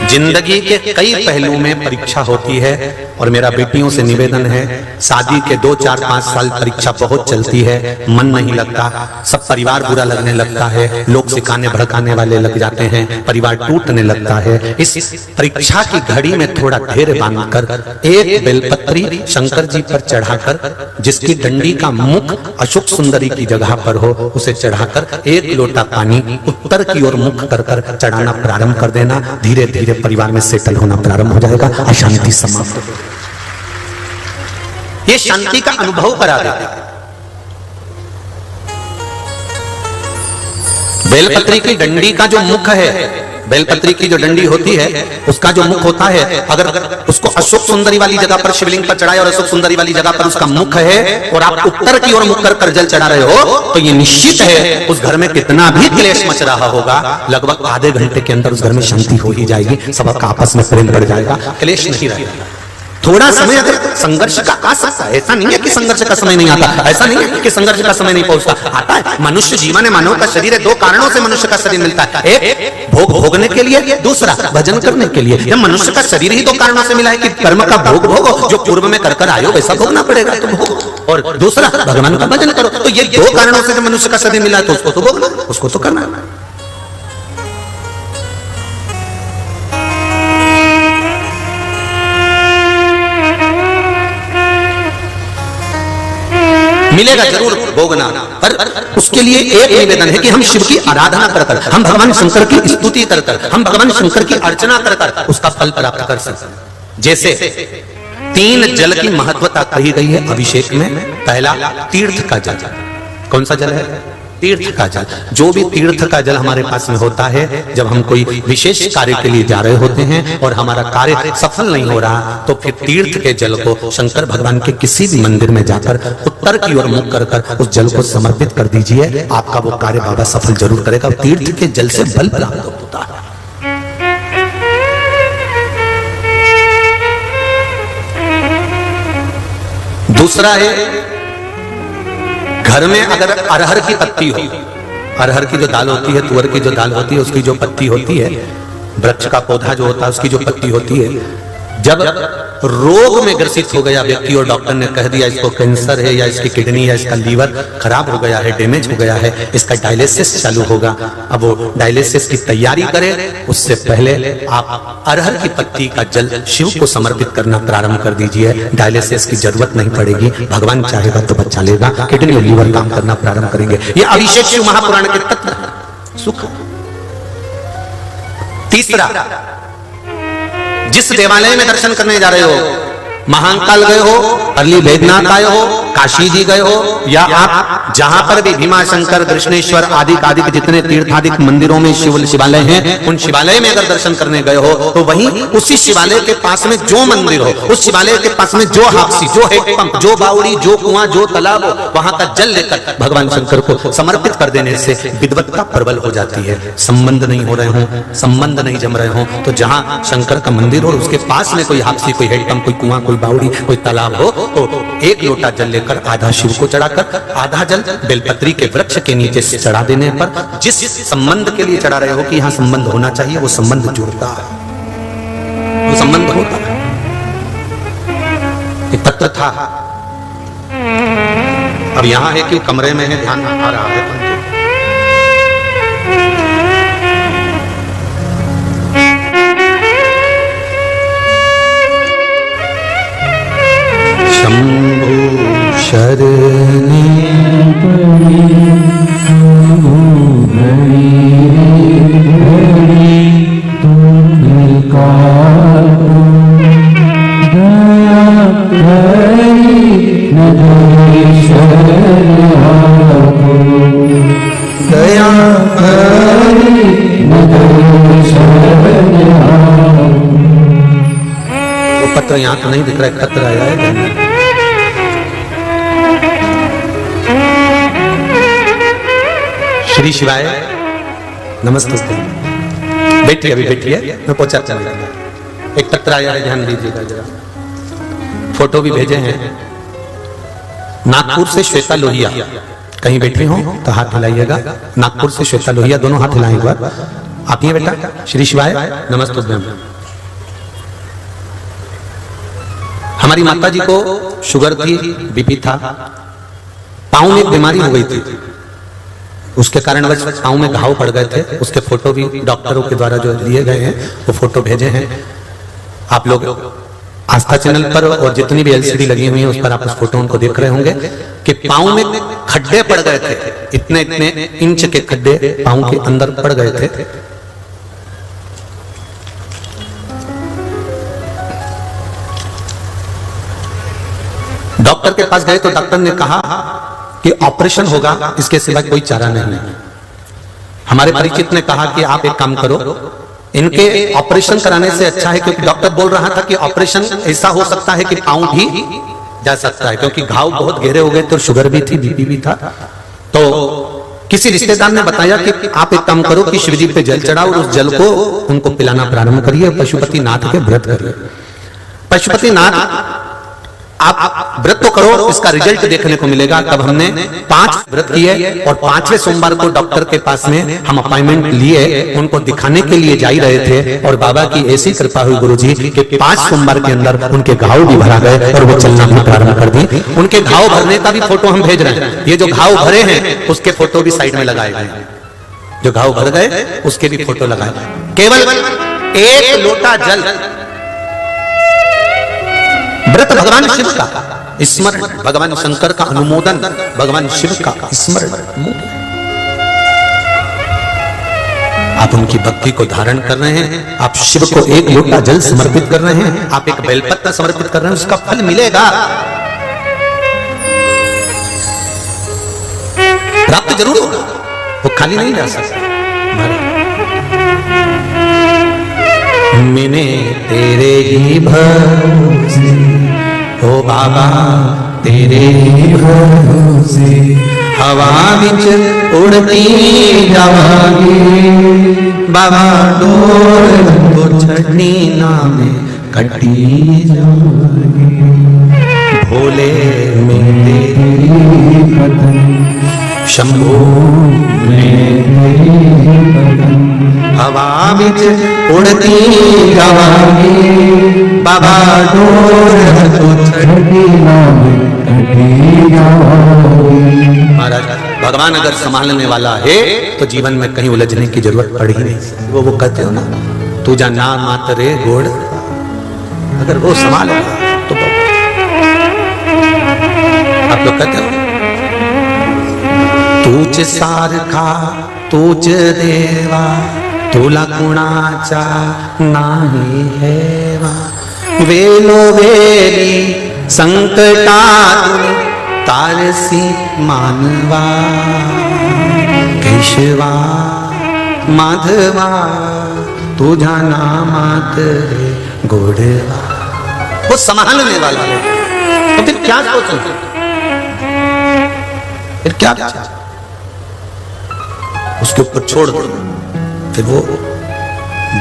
[SPEAKER 1] जिंदगी के कई पहलुओं में परीक्षा होती है, और मेरा बेटियों से निवेदन है, शादी के 2, 4, 5 साल परीक्षा बहुत चलती है, मन नहीं लगता, सब परिवार बुरा लगने लगता है, लोग सिखाने भड़काने वाले लग जाते हैं, परिवार टूटने लगता है। इस परीक्षा की घड़ी में थोड़ा धैर्य बांधकर एक बेलपत्री शंकर जी पर चढ़ाकर, जिसकी डंडी का मुख अशोक सुंदरी की जगह पर हो, उसे चढ़ाकर 1 लोटा पानी उत्तर की ओर मुख कर चढ़ाना प्रारंभ कर देना। धीरे धीरे परिवार में सेटल होना प्रारंभ हो जाएगा, अशांति समाप्त हो। ये शांति का अनुभव करा देता है। बेलपत्री की डंडी का जो मुख है, बेलपत्री की जो डंडी होती है उसका जो मुख होता है, अगर उसको अशोक सुंदरी वाली जगह पर शिवलिंग पर चढ़ाए और अशोक सुंदरी वाली जगह पर उसका मुख है, और आप उत्तर की ओर मुख कर जल चढ़ा रहे हो, तो ये निश्चित है उस घर में कितना भी क्लेश मच रहा होगा, लगभग आधे घंटे के अंदर उस घर में शांति हो ही जाएगी, सबका आपस में प्रेम बढ़ जाएगा, क्लेश नहीं रहेगा। थोड़ा समय अगर संघर्ष का आ सकता है, ऐसा नहीं है कि संघर्ष का समय नहीं आता, ऐसा नहीं है कि संघर्ष का समय नहीं पहुंचता, आता है। मनुष्य जीवन है, मानव का शरीर है, 2 कारणों से मनुष्य का शरीर मिलता है, एक भोग भोगने के लिए, दूसरा भजन करने के लिए। जब मनुष्य का शरीर ही 2 कारणों से मिला है कि कर्म का भोग भोगो, जो पूर्व में कर आयो वैसा भोगना पड़ेगा तो भोगो, और दूसरा भगवान का भजन करो। तो ये 2 कारणों से जब मनुष्य का शरीर मिला है तो उसको तो भोगना, उसको तो करना है। मिलेगा जरूर भोगना, पर उसके लिए एक निवेदन है कि हम शिव की आराधना कर, हम भगवान शंकर की स्तुति कर, हम भगवान शंकर की अर्चना कर उसका फल प्राप्त कर सकते। जैसे 3 जल की महत्वता कही गई है अभिषेक में। पहला तीर्थ का जल। कौन सा जल है? तीर्थ का जल। जो भी तीर्थ का जल हमारे पास में होता है, जब हम कोई विशेष कार्य के लिए जा रहे होते हैं और हमारा कार्य सफल नहीं हो रहा, तो फिर तीर्थ के जल को शंकर भगवान के किसी भी मंदिर में जाकर उत्तर की ओर मुख कर उस जल को समर्पित कर दीजिए, आपका वो कार्य बाबा सफल जरूर करेगा। तीर्थ के जल से बल प्राप्त होता है। दूसरा है, घर में अगर अरहर की पत्ती हो, अरहर की जो दाल होती है, तुअर की जो दाल होती है, उसकी जो पत्ती होती है, वृक्ष का पौधा जो होता है उसकी जो पत्ती होती है, जब रोग में ग्रसित हो गया व्यक्ति और डॉक्टर ने कह दिया इसको कैंसर है या इसकी किडनी या इसका लीवर खराब हो गया है, डैमेज हो गया है, इसका डायलिसिस चालू होगा, अब वो डायलिसिस की तैयारी करे, उससे पहले आप अरहर की पत्ती का जल शिव को समर्पित करना प्रारंभ कर दीजिए। डायलिसिस की जरूरत नहीं पड़ेगी, भगवान चाहेगा तो बचा लेगा, किडनी और लीवर काम करना प्रारंभ करेंगे। ये अभिषेक शिव महापुराण के तत्व सुख। तीसरा, जिस देवालय में दर्शन करने जा रहे हो, महाकाल गए हो, अरली बैद्यनाथ आए हो, काशी जी गए हो, या आप जहां पर भी भीमा शंकर, कृष्णेश्वर आदि आदि जितने तीर्थादिक मंदिरों में शिवालय हैं, उन शिवालय में अगर दर्शन करने गए हो, तो वहीं उसी शिवालय के पास में जो मंदिर हो, उस शिवालय के पास में जो हापसी, जो हैंडपंप, जो बावड़ी, जो कुआं, जो तालाब हो, वहां का जल लेकर भगवान शंकर को समर्पित कर देने से विद्वत्ता प्रबल हो जाती है। संबंध नहीं हो रहे हो, संबंध नहीं जम रहे हो, तो जहां शंकर का मंदिर हो उसके पास में कोई हापसी, कोई हैंडपंप, कोई कुआं, कोई बावड़ी, कोई तालाब हो, तो 1 लोटा जल लेकर आधा शिव को चढ़ाकर, आधा जल बेलपत्री के वृक्ष के नीचे से चढ़ा देने पर जिस संबंध के लिए चढ़ा रहे हो कि यहां संबंध होना चाहिए, वो संबंध जुड़ता है, वो संबंध होता है। एक पत्र था, अब यहां है कि कमरे में है, ध्यान आ रहा है। शंभु शरणे वो पत्र यहां तो नहीं दिख रहा है, पत्र आया है। श्री शिवाय नमस्ते। बैठिए, अभी बैठिए, मैं पहुंचा चला। एक पत्र आया है, ध्यान दीजिएगा जरा। फोटो भी भेजे हैं। नागपुर से श्वेता लोहिया, कहीं बैठे हो तो हाथ हिलाइएगा। नागपुर से श्वेता लोहिया, दोनों हाथ हिलाएं एक बार। आप ही बेटा, श्री शिवाय नमस्ते। हमारी माता जी को शुगर थी, बीपी था, पांव में एक बीमारी हो गई थी, उसके कारण पांव में घाव पड़ गए थे। उसके फोटो भी डॉक्टरों के द्वारा जो दिए गए हैं, वो फोटो भेजे हैं। आप लोग आस्था चैनल पर और जितनी भी एलसीडी लगी हुई है उस पर आप उस फोटो उनको देख रहे होंगे कि पांव में खड्डे पड़ गए थे, इतने इतने इंच के खड्डे पांव के अंदर पड़ गए थे। डॉक्टर के पास गए तो डॉक्टर ने कहा कि ऑपरेशन होगा, इसके सिवा कोई चारा नहीं है। हमारे परिचित ने कहा कि आप एक काम करो, इनके ऑपरेशन कराने से अच्छा है, क्योंकि डॉक्टर बोल रहा था कि ऑपरेशन ऐसा हो सकता है कि पांव भी जा सकता है, क्योंकि घाव बहुत गहरे हो गए थे, शुगर भी थी, बीपी भी था। तो किसी रिश्तेदार ने बताया कि आप एक काम करो कि शिवजी पे जल चढ़ाओ और उस जल को उनको पिलाना प्रारंभ करिए, पशुपति नाथ के व्रत करिए। पशुपति नाथ आप व्रत तो करो, इसका रिजल्ट देखने को मिलेगा। तब हमने 5 व्रत किए और 5वें सोमवार को डॉक्टर के पास में हम अपॉइंटमेंट लिए, उनको दिखाने के लिए जा ही रहे थे। और बाबा की ऐसी कृपा हुई गुरुजी कि 5 सोमवार के अंदर उनके घाव भी भरा गए और वो चलना भी प्रारंभ कर दी। उनके घाव भरने का भी फोटो हम भेज रहे हैं। ये जो घाव भरे हैं उसके फोटो भी साइड में लगाए गए, जो घाव भर गए उसके भी फोटो लगाए। केवल 1 लोटा जल, व्रत भगवान शिव का स्मरण, भगवान शंकर का अनुमोदन, भगवान शिव का स्मरण। आप उनकी भक्ति को धारण कर रहे हैं, आप शिव को 1 लोटा जल समर्पित कर रहे हैं, आप एक बेलपत्र समर्पित कर रहे हैं, उसका फल मिलेगा, प्राप्त जरूर होगा, वो खाली नहीं जा सकता। मैंने तेरे ही भरोसे, ओ बाबा तेरे ही भरोसे, हवा विच उड़ती जावांगी, बाबा डोर तो छड़नी ना में कटी जावांगी, भोले में तेरी बदन, शंभू में तेरी बदन, हवा विच उड़ती जावांगी, बाबा डोर तो छड़नी ना में कटी जावांगी। महाराज, भगवान अगर संभालने वाला है तो जीवन में कहीं उलझने की जरूरत पड़ ही नहीं। वो कहते हो ना, तू जा ना मात रे गोड़, अगर वो संभालेगा तो आप लोग कहते हो तूच सारखा तूच देवा, तुला कुणाचा नाही हेवा, वेलो वेली संकटातून तारसी मानवा, केशवा माधवा तुझा नामात रे गोडवा। वो संभालने वाला है, तो फिर क्या सोचो, फिर क्या उसके ऊपर छोड़ दो, फिर वो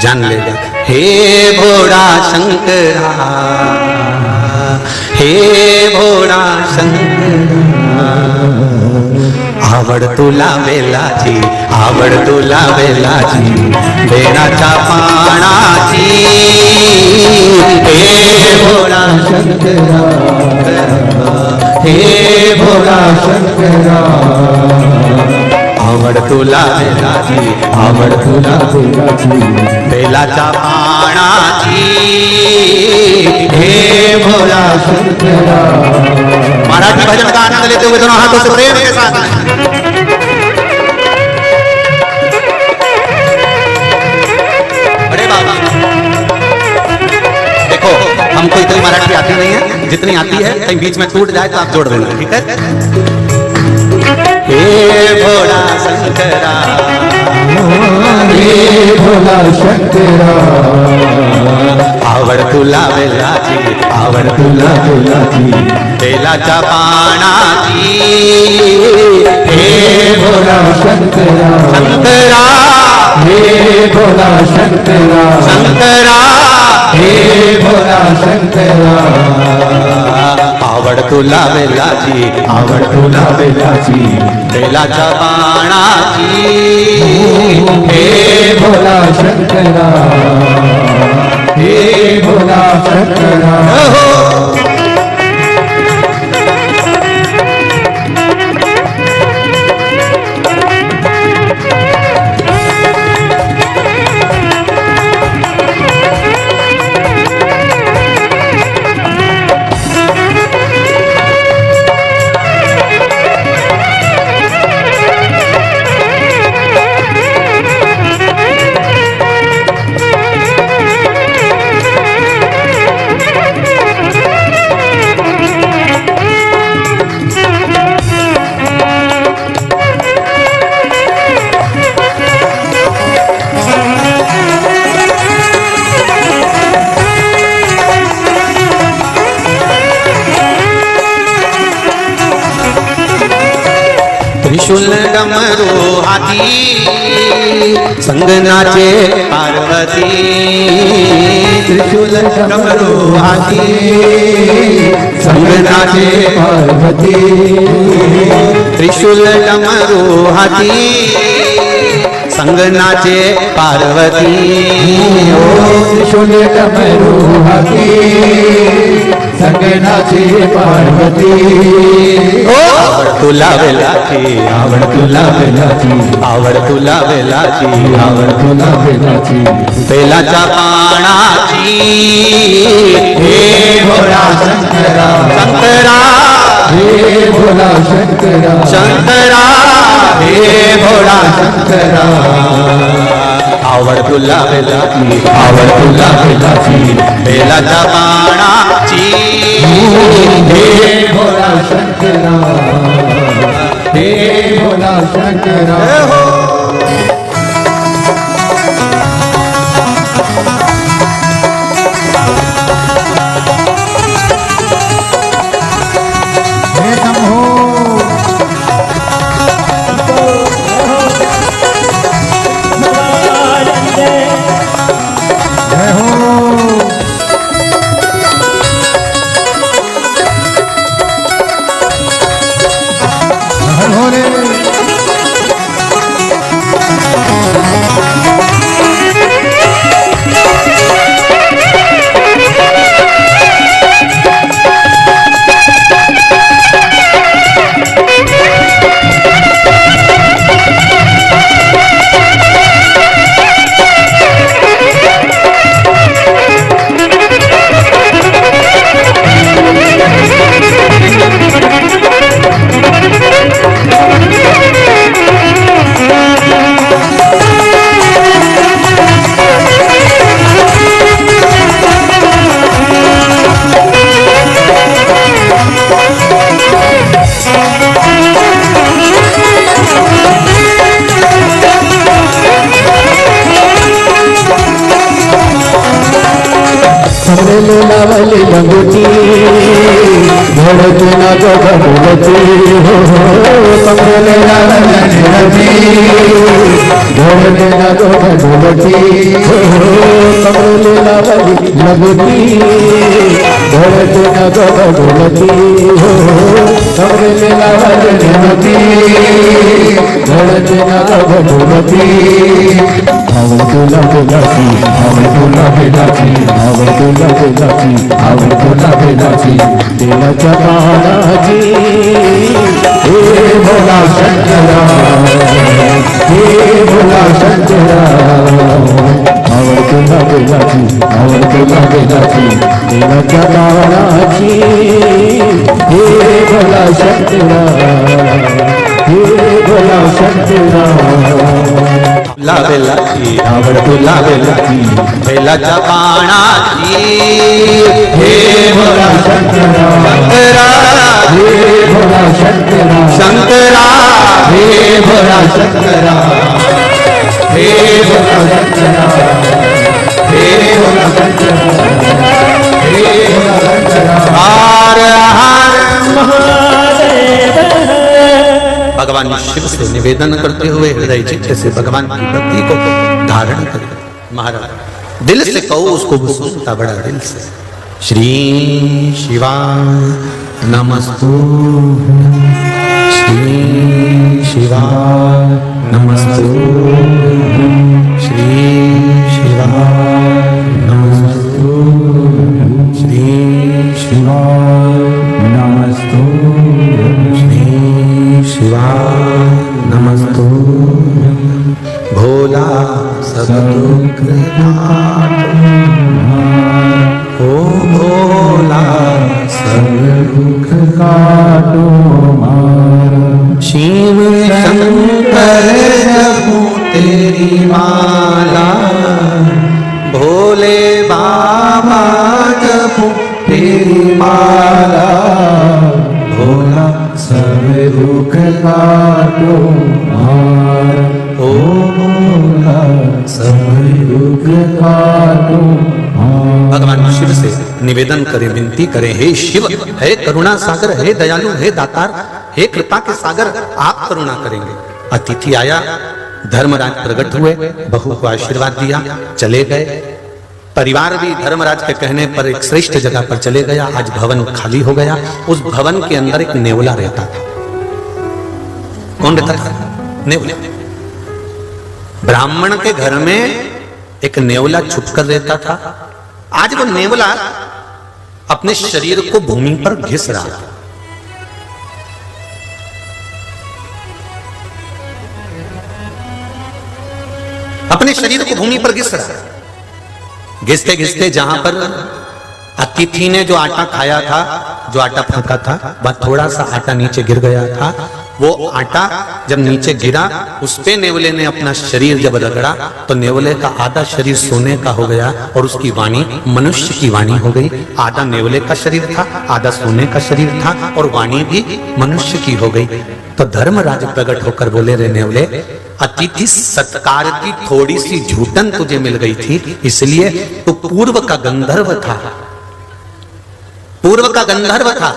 [SPEAKER 1] जान लेगा। हे भोड़ा शंकरा हे भोळा शंकरा आवड तुला वेलाची आवड तुला वेलाची बेणाच्या पानाची हे भोळा शंकरा हे भोळा शंकरा आवड तुला वेलाची आवड तुला वेलाची बेलाच्या पानाची हे भोला शंकरा। मराठी भजन का आनंद लेते हुए दोनों हाथों से प्रेम के साथ बड़े बाबा देखो हमको इतनी मराठी आती नहीं है, जितनी आती है कहीं बीच में टूट जाए तो आप जोड़ देना, ठीक है। हे भोला शंकरा हे भोला शंकरा आवड तुला वेलाची आवड तुला वेलाची बेलाच्या पानाची हे भोला शंकरा शंकरा हे भोला शंकरा शंकरा हे भोला शंकरा आवड तुला वेलाची आवड तुला वेलाची बेलाच्या पानाची हे भोला शंकरा हे भोला शंकरा। त्रिशूल डमरू हाती संगनाचे पार्वती त्रिशूल डमरू हाती संगनाचे पार्वती त्रिशूल डमरू हाती संगनाचे पार्वती ओ त्रिशूल डमरू हाती संगनाचे पार्वती ओ आवड तुला वेलाची आवड तुला वेलाची आवड तुला वेलाची आवड तुला वेलाची बेलाच्या पानाची हे भोला शंकरा शंकरा हे भोला शंकरा शंकरा हे भोला शंकरा आवड तुला वेलाची आवड तुला वेलाची बेलाच्या पानाची हे भोला शंकरा हे भोला शंकरा।
[SPEAKER 2] लावली लंगोटी धडकी ना गडबडती हो कमरेला लावली लंगोटी धडकी ना गडबडती हो कमर लीला वाली लगती धड़ते न गगनती हो कमर लीला वाली लगती धड़ते न गगनती आवड़ तुला बेलाची आवड़ तुला बेलाची आवड़ तुला बेलाची आवड़ तुला बेलाची तेरा जमाना जी हे भोला शंकरा हे भोला शंकरा आवड़ तुला बेलाची आवड़ तुला बेलाची तेरा जमाना जी हे भोला शंकरा हे भोला शंकरा
[SPEAKER 1] ला बेलाची
[SPEAKER 2] आवड़ तुला बेलाची
[SPEAKER 1] बेला जपाना की
[SPEAKER 2] हे भोला शंकरा
[SPEAKER 1] शंकरा
[SPEAKER 2] हे भोला शंकरा
[SPEAKER 1] शंकरा
[SPEAKER 2] हे भोला शंकरा हे भोला शंकरा हे भोला शंकरा हे भोला शंकरा
[SPEAKER 1] हर हर
[SPEAKER 2] महादेव
[SPEAKER 1] भगवान शिव से निवेदन करते हुए हृदय चित्त से भगवान की भक्ति को धारण करें। महाराज दिल से कहो उसको वो सुनता बड़ा दिल से। श्री शिवा नमस्तु श्री शिवा नमस्तु श्री शिवा नमस्तु श्री शिवा नमस्तु श्री शिवा नमस्तु भोला सदुख ओ भोला
[SPEAKER 2] दुख काटो मारा
[SPEAKER 1] शिव शंकर जपूं तेरी माला भोले बाबा जपूं तेरी माला
[SPEAKER 2] भोला सब दुख काटो मारा
[SPEAKER 1] ओ
[SPEAKER 2] भोला सब दुख काटो मारा
[SPEAKER 1] भगवान शिव से निवेदन करें, विनती करें, हे शिव, हे करुणा सागर, हे दयालु, हे दातार, हे कृपा के सागर, आप करुणा करेंगे। अतिथि आया, धर्मराज प्रकट हुए, बहू को आशीर्वाद दिया, चले गए। परिवार भी धर्मराज के कहने पर एक श्रेष्ठ जगह पर चले गया। आज भवन खाली हो गया। उस भवन के अंदर एक नेवला रहता था। कौन रहता था? नेवला। ब्राह्मण के घर में एक नेवला छुपकर रहता था। आज वो नेवला अपने शरीर को भूमि पर घिस रहा था। अपने शरीर को भूमि पर घिस रहा। घिसते घिसते जहां पर अतिथि ने जो आटा खाया था, जो आटा फेंका था, वह थोड़ा सा आटा नीचे गिर गया था। वो आटा जब नीचे गिरा, उस पे नेवले ने अपना शरीर जब रगड़ा तो नेवले का आधा शरीर सोने का हो गया और उसकी वाणी मनुष्य की वाणी हो गई। आधा नेवले का शरीर था, आधा सोने का शरीर था और वाणी भी मनुष्य की हो गई। तो धर्मराज प्रकट होकर बोले, रे नेवले, अतिथि सत्कार की थोड़ी सी झूठन तुझे मिल गई थी, इसलिए तू पूर्व का गंधर्व था। पूर्व का गंधर्व था।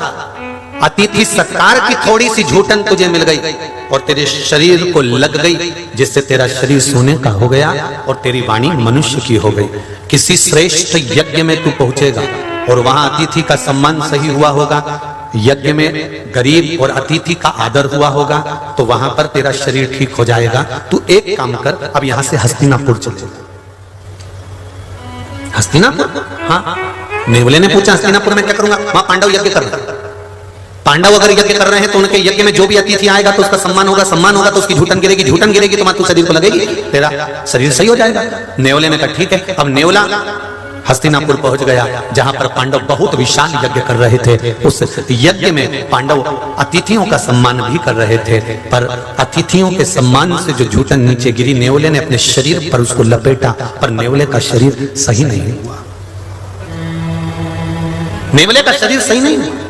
[SPEAKER 1] अतिथि सत्कार की थोड़ी सी झूठन तुझे मिल गई और तेरे शरीर को लग गई, जिससे तेरा शरीर सोने का हो गया और तेरी वाणी मनुष्य की हो गई। किसी श्रेष्ठ यज्ञ में तू पहुंचेगा और वहां अतिथि का सम्मान सही हुआ होगा, यज्ञ में गरीब और अतिथि का आदर हुआ होगा, तो वहां पर तेरा शरीर ठीक हो जाएगा। तू एक काम कर, अब यहां से हस्तिनापुर चल जा। हस्तिनापुर? हाँ। नेवले ने पूछा, हस्तिनापुर में क्या करूंगा? वहां पांडव यज्ञ कर रहे हैं। पांडव अगर यज्ञ कर रहे हैं तो उनके यज्ञ में जो भी अतिथि आएगा तो उसका सम्मान होगा, सम्मान होगा तो उसकी झूठन गिरेगी, झूठन गिरेगी तो मातु शरीर को लगेगी, तेरा शरीर सही हो जाएगा। नेवले ने कहा ठीक है। अब नेवला हस्तिनापुर पहुंच गया, जहां पर पांडव बहुत विशाल यज्ञ कर रहे थे। उस यज्ञ में पांडव अतिथियों का सम्मान भी कर रहे थे, पर अतिथियों के सम्मान से जो झूठन नीचे गिरी, नेवले ने अपने शरीर पर उसको लपेटा, पर नेवले का शरीर सही नहीं हुआ। नेवले का शरीर सही नहीं हुआ।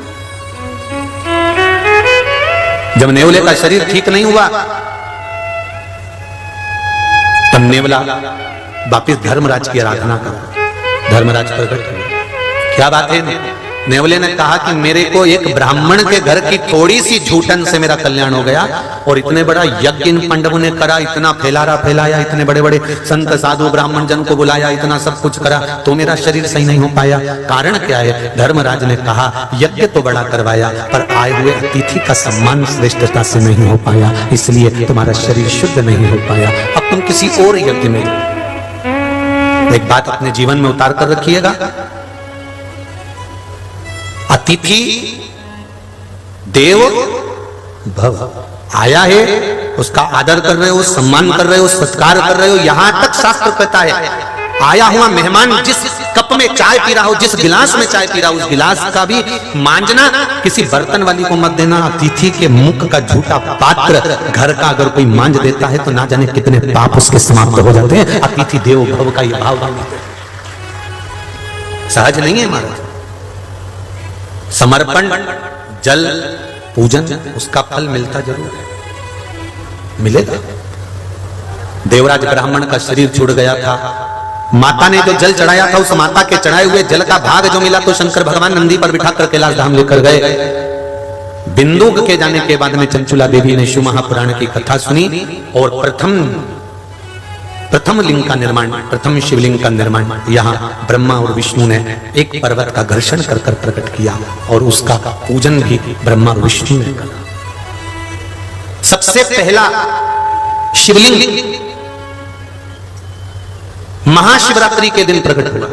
[SPEAKER 1] जब नेवले का शरीर ठीक नहीं हुआ, तब नेवला वापिस धर्मराज की आराधना कर। धर्मराज प्रकट हुए, क्या बात है? नेवले ने कहा कि मेरे को एक ब्राह्मण के घर की थोड़ी सी झूठन से मेरा कल्याण हो गया, और इतने बड़ा यज्ञ इन पांडवों ने करा, इतना फैलाया, इतने बड़े बड़े संत साधु ब्राह्मण जन को बुलाया, इतना सब कुछ करा, तो मेरा शरीर सही नहीं हो पाया। कारण क्या है? धर्मराज ने कहा यज्ञ तो बड़ा करवाया, पर आए हुए अतिथि का सम्मान श्रेष्ठता से नहीं हो पाया, इसलिए तुम्हारा शरीर शुद्ध नहीं हो पाया। अब तुम किसी और यज्ञ में। एक बात अपने जीवन में उतार कर रखिएगा, अतिथि देव भव। आया है, उसका आदर कर रहे हो, सम्मान कर रहे हो, सत्कार कर रहे हो। यहां तक शास्त्र कहता है आया हुआ मेहमान जिस कप में चाय पी रहा हो, जिस गिलास में चाय पी रहा हो, उस गिलास का भी मांजना किसी बर्तन वाली को मत देना। अतिथि के मुख का झूठा पात्र घर का अगर कोई मांझ देता है तो ना जाने कितने पाप उसके समाप्त हो जाते हैं। अतिथि देवो भव का ये भाव सहज नहीं है महाराज। समर्पण, जल, पूजन, उसका फल मिलता जरूर है, मिलेगा। देवराज ब्राह्मण का शरीर छूट गया था, माता ने जो जल चढ़ाया था, उस माता के चढ़ाए हुए जल का भाग जो मिला तो शंकर भगवान नंदी पर बिठाकर कैलाश धाम लेकर गए। बिंदु के जाने के बाद में चंचुला देवी ने शिव महापुराण की कथा सुनी और प्रथम लिंग का निर्माण, प्रथम शिवलिंग का निर्माण यहाँ ब्रह्मा और विष्णु ने एक पर्वत का घर्षण कर कर प्रकट किया, और उसका पूजन भी ब्रह्मा और विष्णु ने करा। सबसे पहला शिवलिंग महाशिवरात्रि के दिन प्रकट हुआ।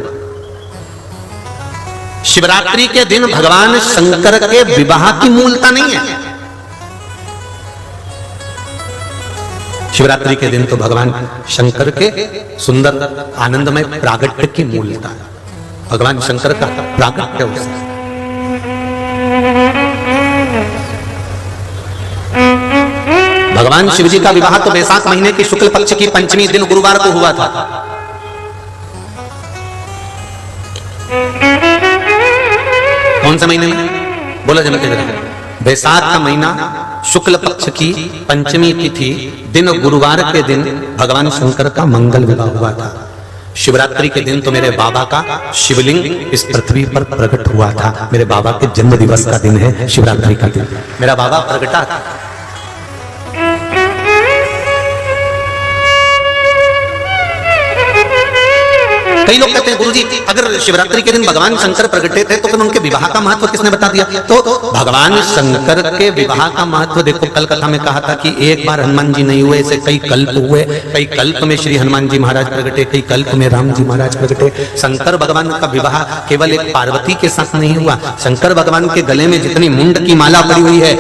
[SPEAKER 1] शिवरात्रि के दिन भगवान शंकर के विवाह की मूलता नहीं है। शिवरात्रि के दिन तो भगवान शंकर के सुंदर आनंदमय प्रागट्य की मूलता है। भगवान शंकर का प्रागट्य उसका। भगवान शिव जी का विवाह तो वैशाख महीने की शुक्ल पक्ष की पंचमी दिन गुरुवार को हुआ था। कौन सा महीने में बोला जरा? वैशाख का महीना, शुक्ल पक्ष की पंचमी तिथि, दिन गुरुवार के दिन भगवान शंकर का मंगल विवाह हुआ था। शिवरात्रि के दिन तो मेरे बाबा का शिवलिंग इस पृथ्वी पर प्रकट हुआ था। मेरे बाबा के जन्म दिवस का दिन है शिवरात्रि का दिन, मेरा बाबा प्रकटा था। कई लोग कहते हैं गुरुजी अगर शिवरात्रि के दिन भगवान शंकर प्रकटे थे तो फिर उनके विवाह का महत्व किसने बता दिया? तो भगवान शंकर के विवाह का महत्व देखो, कल कथा में कहा था कि एक बार हनुमान जी नहीं हुए, ऐसे कई कल्प हुए। कई कल्प में श्री हनुमान जी महाराज प्रकटे, कई कल्प में राम जी महाराज प्रकटे। शंकर भगवान का विवाह केवल एक पार्वती के साथ नहीं हुआ। शंकर भगवान के गले में जितनी मुंड की माला पड़ी हुई है,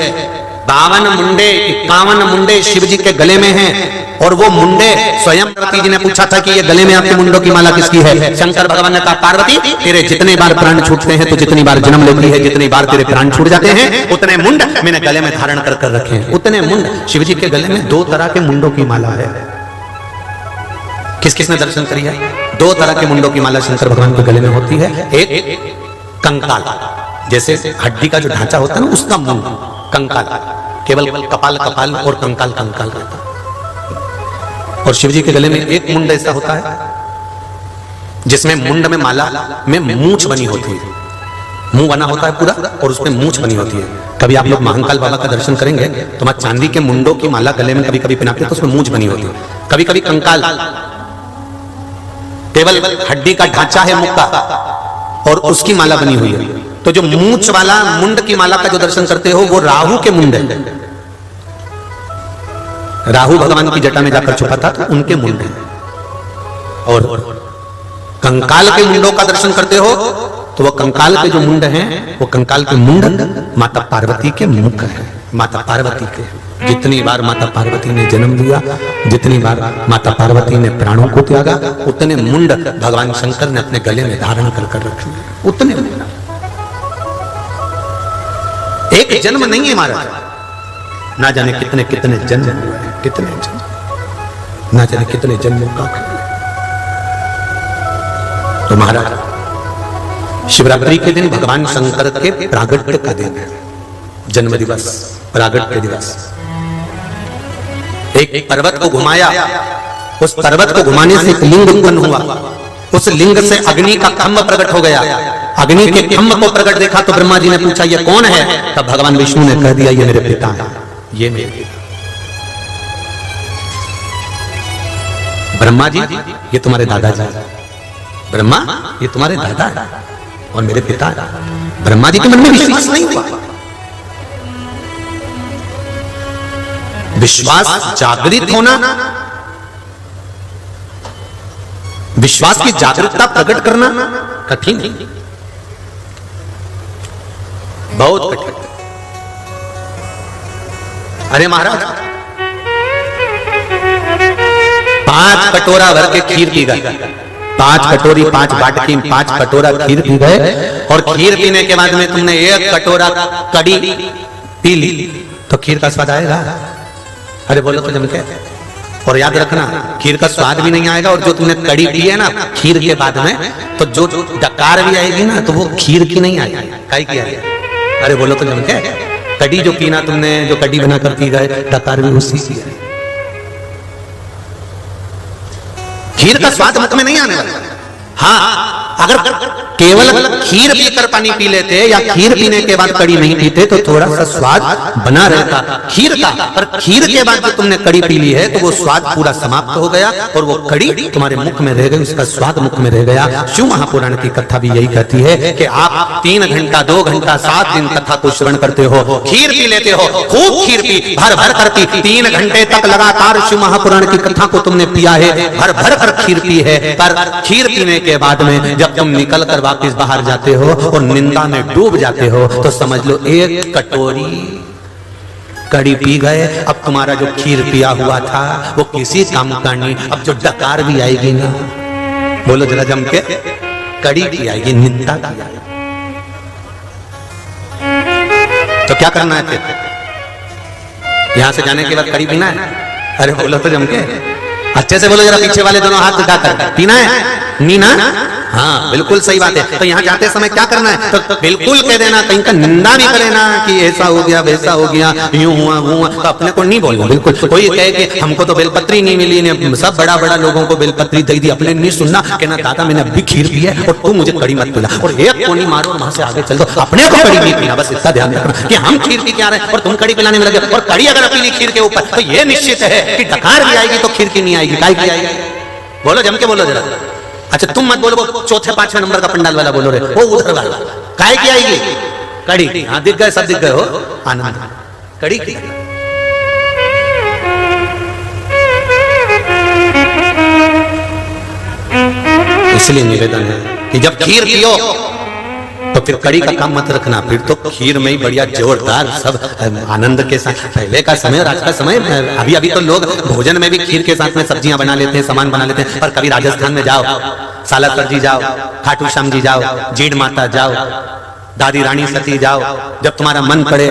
[SPEAKER 1] 52 मुंडे, 51 मुंडे शिव जी के गले में हैं। और वो मुंडे स्वयं पार्वती जी ने पूछा था कि ये गले में आपके मुंडों की माला किसकी है? शंकर भगवान ने कहा पार्वती तेरे जितने बार प्राण छूटते हैं तो जितनी बार जन्म लेती है, जितनी बार तेरे प्राण छूट जाते हैं, उतने मुंड मैंने गले में धारण कर कर रखे हैं। उतने मुंड शिव जी के गले में 2 तरह के मुंडों की माला है। किस किसने दर्शन करी है? 2 तरह के मुंडों की माला शंकर भगवान के गले में होती है। एक कंकाल, जैसे हड्डी का जो ढांचा होता है ना, उसका मुंड कंकाल, केवल कपाल कपाल और कंकाल कंकाल रहता है। और शिव जी के गले में एक मुंड ऐसा होता है जिसमें मुंड में माला में मूंछ बनी होती है, मुंह बना होता है पूरा और उसमें मूंछ बनी होती है। कभी आप लोग महाकाल बाबा का दर्शन करेंगे तो वहां चांदी के मुंडों की माला गले में कभी कभी पहनाते हैं तो उसमें मूंछ बनी होती है। कभी कभी कंकाल, केवल हड्डी का ढांचा है मुख का और उसकी माला बनी हुई है। तो जो मूंछ वाला मुंड की माला का जो दर्शन करते हो वो राहु के मुंड है। राहु भगवान की जटा में जाकर छुपा था तो उनके मुंड है। और कंकाल के मुंडों का दर्शन करते हो तो वो कंकाल के जो मुंड हैं, वो कंकाल के मुंड माता पार्वती के मुख है। माता पार्वती के जितनी बार माता पार्वती ने जन्म लिया, जितनी बार माता पार्वती ने प्राणों को त्यागा, उतने मुंड भगवान शंकर ने अपने गले में धारण कर कर रखे। उतने एक जन्म नहीं है महाराज, ना जाने कितने कितने जन्म हुए हैं, कितने जन्म, ना जाने कितने जन्मों का। तो महाराज शिवरात्रि के दिन भगवान शंकर के प्रागट्य का दिन है, जन्म दिवस, प्रागट्य दिवस। एक पर्वत को घुमाया, उस पर्वत को घुमाने से एक लिंग उत्पन्न हुआ, उस लिंग से अग्नि का खंभ प्रकट हो गया। अग्नि के खम्भ को प्रकट देखा तो ब्रह्मा जी ने पूछा ये कौन है? तब भगवान विष्णु ने कह दिया ये मेरे पिता है, ये मेरे पिता। ब्रह्मा जी ये तुम्हारे दादाजी, ब्रह्मा ये तुम्हारे दादा है और मेरे पिता है। ब्रह्मा जी के मन में विश्वास नहीं हुआ। विश्वास जागृत होना, विश्वास की जागरूकता प्रकट करना कठिन है, बहुत कठिन। अरे महाराज 5 कटोरा भर के खीर पी गए, 5 कटोरी 5 बाटकी 5 कटोरा खीर पी गए, और खीर पीने के बाद में तुमने 1 कटोरा कड़ी पी ली तो खीर का स्वाद आएगा? अरे बोलो तो जम के। और याद रखना खीर का स्वाद भी नहीं आएगा, और जो तुमने कड़ी पी है ना खीर के बाद में, तो जो डकार भी आएगी ना तो वो खीर की नहीं आएगी, काई की आएगी? अरे बोलो तो जम के। कड़ी जो पीना तुमने, जो कड़ी बना कर पी गए, डकार भी उसी की है। खीर का स्वाद मुख में नहीं आने वाला। हाँ, अगर केवल खीर पीकर पानी पी लेते या खीर पीने के बाद कड़ी नहीं पीते तो थोड़ा सा स्वाद बना रहता खीर का, पर खीर के बाद जो तुमने कड़ी पी ली है तो वो स्वाद पूरा समाप्त हो गया और वो कड़ी तुम्हारे मुख में रह गई, उसका स्वाद मुख में रह गया। शिव महापुराण की कथा भी यही कहती है कि आप 3 घंटा 2 घंटा 7 दिन कथा को श्रवण करते हो, खीर पी लेते हो, खूब खीर पी, भर भर कर पी, 3 घंटे तक लगातार शिव महापुराण की कथा को तुमने पिया है, भर भर कर खीर पी है, पर खीर पीने के बाद में जब तुम निकल कर वापिस बाहर जाते हो और निंदा में डूब जाते हो तो समझ लो 1 कटोरी कड़ी पी गए। अब तुम्हारा जो खीर पिया हुआ था वो किसी काम का नहीं। अब जो डकार भी आएगी ना, बोलो जरा जम के, कड़ी की आएगी, निंदा की आएगी। तो क्या करना है फिर? यहां से जाने के बाद कड़ी पीना है? अरे बोलो तो जम के, अच्छे से बोलो जरा, पीछे वाले दोनों हाथ उठाकर, पीना है? नीना? हाँ बिल्कुल सही बात है। तो यहाँ जाते समय क्या करना है? तो बिल्कुल कह देना, कहीं का निंदा नहीं करेना कि ऐसा हो गया वैसा हो गया, यूं हुआ वो हुआ, तो अपने को नहीं बोलना बिल्कुल। कोई कहे कि हमको तो बेलपत्री नहीं मिली, ने सब बड़ा बड़ा लोगों को बेलपत्री दे दी, अपने नहीं सुनना, कहना दादा मैंने अभी खीर पी है और तू मुझे कड़ी मत पिला, और 1 कोनी मारो वहां से आगे चल दो, अपने को कड़ी नहीं पीना। बस इतना ध्यान रखना कि हम खीर पी के आ रहे हैं और तुम कड़ी पिलाने में लगे, और कड़ी अगर पीली खीर के ऊपर तो ये निश्चित है कि डकार भी आएगी तो खीर की नहीं आएगी। काय की आएगी? बोलो जम के बोलो जरा। अच्छा तुम मत बोलो, 4थे 5वें नंबर का पंडाल वाला बोलो रे, वो उधर वाला। काय की आएगी? कड़ी। हाँ दिख गए, सब दिख गए हो, आनंद कड़ी की। इसलिए निवेदन है कि जब खीर पियो तो फिर कड़ी का काम मत रखना, फिर तो खीर में ही बढ़िया जोरदार सब आनंद के साथ। पहले का समय और आज का समय, अभी अभी तो लोग भोजन में भी खीर के साथ में सब्जियां बना लेते हैं, सामान बना लेते हैं, पर कभी राजस्थान में जाओ, सालासर जी जाओ, खाटू श्याम जी जाओ, जीड माता जाओ, दादी रानी सती जाओ, जब तुम्हारा मन करे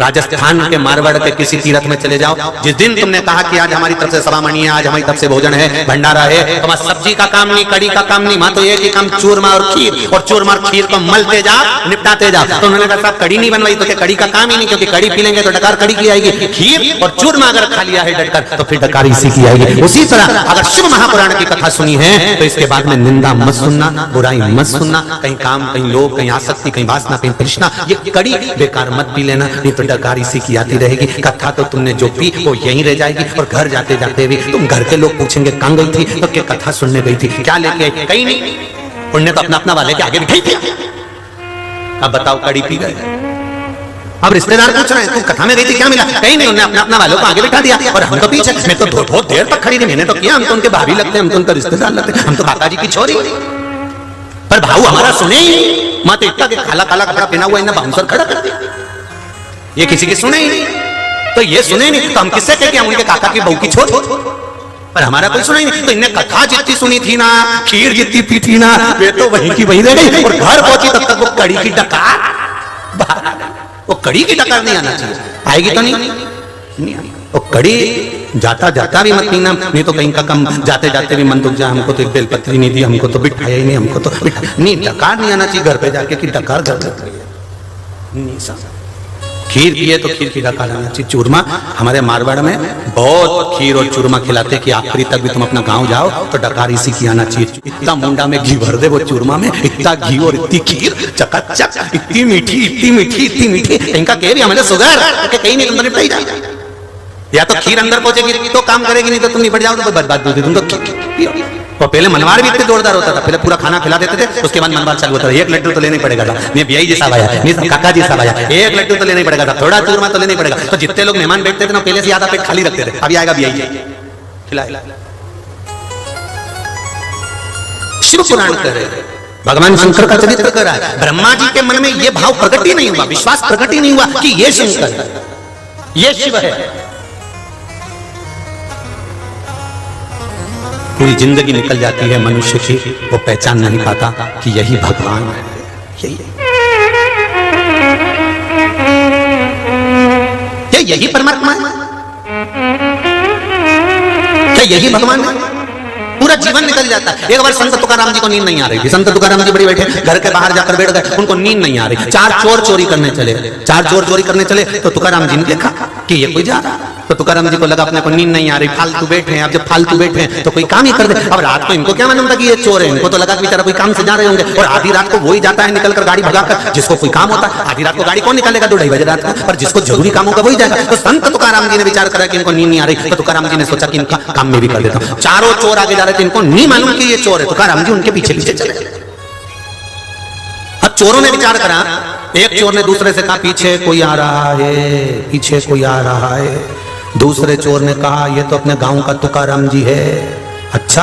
[SPEAKER 1] राजस्थान के मारवाड़ के किसी तीर्थ में चले जाओ, जिस दिन तुमने कहा कि आज हमारी तरफ से सवामणी है, आज हमारी तरफ से भोजन है, भंडारा है, तुम्हारा सब्जी का काम नहीं, कड़ी का काम नहीं, वहां तो एक ही काम चूरमा और खीर, और चूरमा और खीर को मलते जा, निपटाते जा। तो उन्होंने कहा साहब कड़ी नहीं बनवाई, तो क्या कड़ी का काम ही नहीं, क्योंकि कड़ी पी लेंगे तो डकार कड़ी की आएगी, खीर और चूरमा अगर खा लिया है डटकर तो फिर डकार इसी की आएगी। उसी तरह अगर शिव महापुराण की कथा सुनी है तो इसके बाद में निंदा मत सुनना, बुराई मत सुनना, कहीं काम, कहीं लोभ, कहीं आसक्ति, कहीं वासना, कहीं तृष्णा, ये कड़ी बेकार मत पी लेना, नहीं तो डकार इसी की आती रहेगी। कथा तो तुमने जो पी वो यहीं रह जाएगी, और घर जाते जाते भी तुम घर के लोग पूछेंगे कहां गई थी, तो क्या कथा सुनने गई थी, क्या लेके आई? कहीं नहीं, उन्होंने तो अपना अपना वाले के आगे बिठाई थी। अब बताओ कड़ी पी गए, अब रिश्तेदार पूछ रहे हैं तू कथा में गई थी क्या मिला? कहीं नहीं, उन्होंने अपना अपना वालों को आगे बिठा दिया, और हम तो पीछे। मैं तो बहुत देर तक खड़ी थी, मैंने तो किया, हम तो उनके भाभी लगते हैं, हम तो उनका रिश्तेदार लगते हैं, हम तो काका जी की छोरी, पर भाऊ हमारा सुने ही नहीं। माँ तो इतना काला काला कपड़ा पहना हुआ इन्हें बाउंसर खड़ा कर दिया, ये किसी की सुने ही नहीं। तो ये सुने नहीं तो हम किससे कहें कि हम उनके काका की बहू की छोरी, पर हमारा कोई सुना ही नहीं। तो इन्हें कथा जितनी सुनी थी ना, खीर जितनी पी थी ना, वे तो वहीं की वहीं रह गई, और घर पहुंची तब तक वो कड़ी की डकार बाहर आ गई। वो कड़ी की डकार नहीं आना चाहिए, आएगी तो नहीं आएगी। वो कड़ी जाता जाता भी मत पीना, नहीं तो कहीं का कम जाते जाते भी मन दुख जाए, हमको तो एक बेलपत्री नहीं दी, हमको तो बिठाया ही नहीं, हमको तो नहीं, डकार नहीं आना चाहिए घर पे जाके कि डकार घर नहीं। खीर पिए तो खीर की खाना चाहिए। चूरमा हमारे मारवाड़ में बहुत खीर और चूरमा खिलाते कि आखिरी तक भी तुम अपना गांव जाओ तो डकार इसी की आना चाहिए। इतना मुंडा में घी भर दे वो चूरमा में, इतना घी और इतनी खीर चकाचक, इतनी मीठी इतनी मीठी इतनी मीठी। इनका कह भी हमारे शुगर कहीं नहीं अंदर निपटाई जाए। या तो खीर अंदर पहुंचेगी तो काम करेगी, नहीं तो तुम निपट जाओ तो बर्बाद होती तुम तो। और पहले मनवार भी इतने जोरदार होता था, पहले पूरा खाना खिला देते थे, उसके बाद मनवार चालू होता था। एक लड्डू तो लेना ही पड़ेगा था, नहीं भैया जी साहब आया, नहीं काका जी साहब आया, एक लड्डू तो लेना ही पड़ेगा था, थोड़ा चूरमा तो लेना ही पड़ेगा। तो जितने लोग मेहमान बैठते थे ना पहले से आधा पेट खाली रखते थे, अभी आएगा भैया जी खिला। शिव पुराण कह रहे भगवान शंकर का चरित्र कर रहा है। ब्रह्मा जी के मन में यह भाव प्रकट ही नहीं हुआ, विश्वास प्रकट ही नहीं हुआ कि ये शंकर है, ये शिव है। पूरी जिंदगी निकल जाती है मनुष्य की, वो पहचान नहीं पाता कि यही भगवान है, यही परमात्मा है, क्या यही भगवान है? पूरा जीवन निकल जाता है। एक बार संत तुकाराम जी को नींद नहीं आ रही थी, संत तुकाराम जी बड़ी बैठे घर के बाहर जाकर बैठ गए, उनको नींद नहीं आ रही। चार चोर चोरी करने चले तो तुकाराम जी ने देखा कि ये कोई जा रहा, तो तुकाराम जी को लगा अपने को नींद नहीं आ रही, फालतू बैठे हैं। अब जब फालतू बैठे हैं तो कोई काम ही कर दे। अब रात को इनको क्या मालूम था कि ये चोर है, इनको तो लगा कि बेचारा कोई काम से जा रहे होंगे। और आधी रात को वही जाता है निकलकर गाड़ी भगाकर, जिसको कोई काम होता है। आधी रात को गाड़ी कौन निकालेगा 2-2:30 बजे रात को, पर जिसको जरूरी काम होगा वही जाएगा। तो संत तुकाराम जी ने विचार करा कि इनको नींद नहीं आ रही, तो तुकाराम जी ने सोचा कि इनका काम में भी कर देता हूं। चारों चोर आगे जा रहे थे, इनको नहीं मालूम कि ये चोर है। तुकाराम जी उनके पीछे पीछे चले गए। अब चोरों ने विचार करा, एक चोर ने दूसरे से कहा पीछे कोई आ रहा है, पीछे कोई आ रहा है। दूसरे चोर ने कहा ये तो अपने गांव का तुकाराम जी है। अच्छा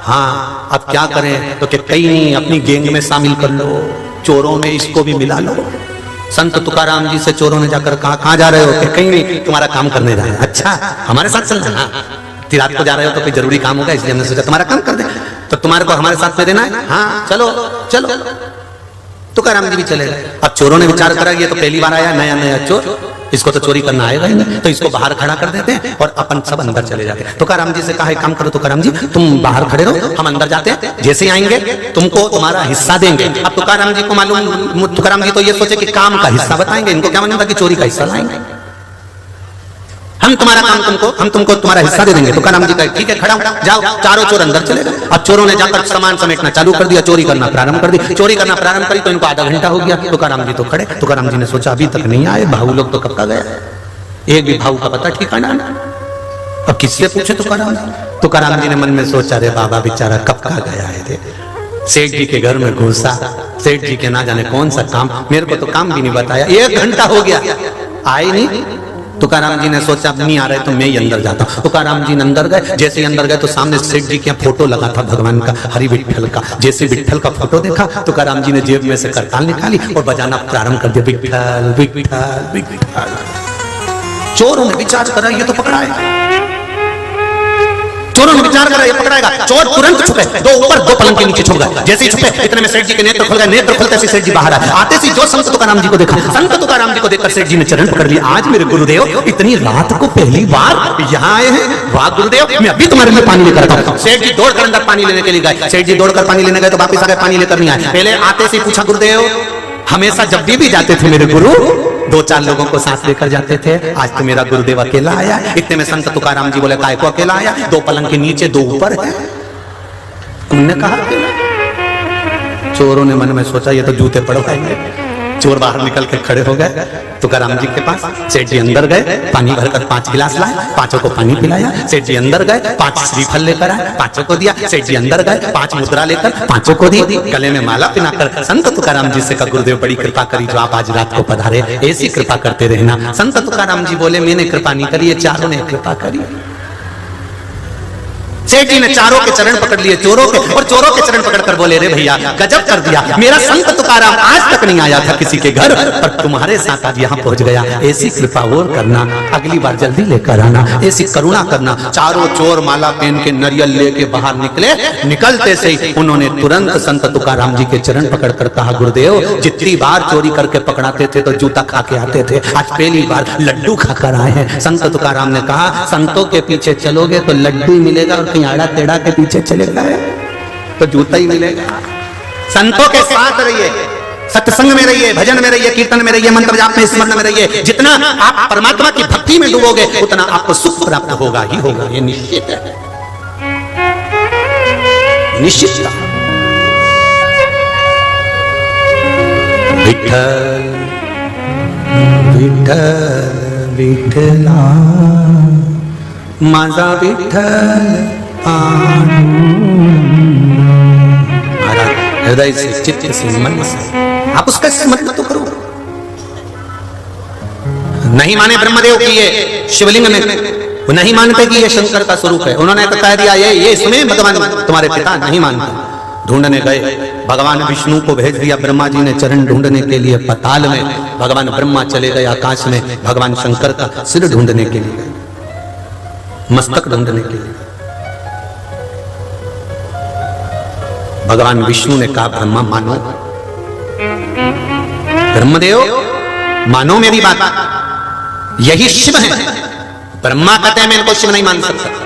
[SPEAKER 1] हाँ, अब क्या करें? तो कहीं नहीं, अपनी गैंग में शामिल कर लो, चोरों में इसको भी मिला लो। संत तुकाराम जी से चोरों ने जाकर कहा कहां जा रहे हो? कि कहीं नहीं, तुम्हारा काम करने जा रहे हैं। अच्छा हमारे साथ चलना? रात को जा रहे हो तो कोई जरूरी काम होगा, इसलिए हमने सोचा तुम्हारा काम कर दे। तो तुम्हारे को हमारे साथ में देना है? हाँ चलो चलो। तुकाराम जी भी चले गए। अब चोरों ने विचार करा ये तो पहली बार आया नया नया चोर, इसको तो चोरी करना आएगा ही नहीं, तो इसको बाहर खड़ा कर देते हैं और अपन सब अंदर चले जाते हैं। तुकाराम जी से कहा एक काम करो तुकाराम जी, तुम बाहर खड़े रहो, हम अंदर जाते हैं, जैसे ही आएंगे तुमको तुम्हारा हिस्सा देंगे। अब तुकाराम जी को मालूम, तुकाराम जी तो ये सोचे कि काम का हिस्सा बताएंगे, इनको क्या मालूम था कि चोरी का हिस्सा लाएंगे। हम तुम्हारा काम हम तुमको तुम्हारा हिस्सा दे देंगे। तुकाराम जी कहे ठीक है खड़ा हूं, जाओ। चारों चोर अंदर चले गए। अब चोरों ने जाकर सामान समेटना चालू कर दिया, चोरी करना प्रारंभ कर दी। चोरी करना प्रारंभ करी तो इनको आधा घंटा हो गया। तुकाराम जी तो खड़े, तुकाराम जी ने सोचा अभी तक नहीं आए, भाऊ लोग तो कब का गया, एक भी भाऊ का पता ठिकाना। अब किससे पूछे तुकाराम जी? तुकाराम जी ने मन में सोचा अरे बाबा बेचारा कब का गया है। सेठ जी के घर में घुसा, सेठ जी के ना जाने कौन सा काम, मेरे को तो काम भी नहीं बताया, 1 घंटा हो गया आए नहीं। तुकाराम जी ने सोचा अब नहीं आ रहे तो मैं ही अंदर जाता हूँ। तुकाराम जी अंदर गए, जैसे ही अंदर गए तो सामने सेठ जी के फोटो लगा था भगवान का, हरि विठल का। जैसे विठल का फोटो देखा तुकाराम जी ने जेब में से करताल निकाली और बजाना प्रारंभ कर दिया, विठल विठल विठल। चोरों ने विचार करा ये तो पकड़ा है, चोरों ने विचार करा ये पकड़ाएगा। चोर तुरंत छुपे, दो ऊपर दो पलंग के नीचे छुप गए। जैसे ही छुपे इतने में सेठ जी के नेत्र खुल गए, नेत्र खुलते से सेठ जी बाहर आए। आते ही जो संत तुकाराम जी को देखा, संत तुकाराम जी को देखकर सेठ जी ने चरण पकड़ लिया। आज मेरे गुरुदेव इतनी रात को पहली बार यहाँ आए हैं, वाह गुरुदेव मैं अभी तुम्हारे लिए पानी लेकर आता हूँ। सेठ जी दौड़कर अंदर पानी लेने के लिए गए। सेठ जी दौड़कर पानी लेने गए तो वापिस आ गए, पानी लेकर नहीं आए। पहले आते से पूछा गुरुदेव, हमेशा जब भी जाते थे मेरे गुरु 2-4 लोगों को साथ लेकर जाते थे, आज तो मेरा गुरुदेव अकेला आया। इतने में संत तुकाराम जी बोले काय को अकेला आया, 2 पलंग के नीचे 2 ऊपर है। उन्होंने कहा चोरों ने मन में सोचा ये तो जूते पड़वाएंगे। चोर बाहर निकल के खड़े हो गए तुकाराम जी के पास। सेठ जी अंदर गए, पानी भरकर 5 गिलास लाए, 5 को पानी पिलाया। सेठ जी अंदर गए, 5 श्रीफल लेकर आए, 5 को दिया। सेठ जी अंदर गए, 5 मुद्रा लेकर 5 को दी। गले में माला पहनाकर संत तुकाराम जी से कहा गुरुदेव बड़ी कृपा करी जो आप आज रात को पधारे, ऐसी कृपा करते रहना। संत तुकाराम जी बोले मैंने कृपा नहीं करी, चारों ने कृपा करी। सेठ जी ने चारों के चरण पकड़ लिए, चोरों के, और चोरों के चरण पकड़कर बोले रे भैया गजब कर दिया, मेरा संत तुकाराम आज तक नहीं आया था किसी के घर, पर तुम्हारे साथ आज यहाँ पहुंच गया। ऐसी कृपा और करना, अगली बार जल्दी लेकर आना, ऐसी करुणा करना। चारों चोर माला पहन के नरियल लेके बाहर निकले। निकलते से ही उन्होंने तुरंत संत तुकाराम जी के चरण पकड़कर कहा गुरुदेव जितनी बार चोरी करके पकड़ाते थे तो जूता खा के आते थे, आज पहली बार लड्डू खाकर आए हैं। संत तुकाराम ने कहा संतों के पीछे चलोगे तो लड्डू ही मिलेगा, और आड़ा टेढ़ा के पीछे चले गए तो जूता ही मिलेगा। संतों के साथ रहिए, सत्संग में रहिए, भजन में रहिए, कीर्तन में रहिए, मंत्र जाप में, स्मरण में रहिए। जितना आप परमात्मा की भक्ति में डूबोगे उतना आपको सुख प्राप्त होगा ही होगा, ये निश्चित है, निश्चितता। विठ्ठल विठ्ठल विठ्ठला माझा विठ्ठल हृदय से, चित्त से, मन से आप उसका स्मरण तो करो। नहीं माने ब्रह्मदेव की ये शिवलिंग में, वो नहीं मानते कि ये शंकर का स्वरूप है। उन्होंने तो कह दिया ये सुने भगवान तुम्हारे पिता नहीं मानते। ढूंढने गए, भगवान विष्णु को भेज दिया, ब्रह्मा जी ने चरण ढूंढने के लिए पाताल में, भगवान ब्रह्मा चले गए आकाश में, भगवान शंकर का सिर ढूंढने के लिए, मस्तक ढूंढने के लिए। भगवान विष्णु ने कहा ब्रह्मा मानो, ब्रह्मदेव मानो मेरी बात, यही शिव है। ब्रह्मा कहते हैं मैं इनको शिव नहीं मान सकता।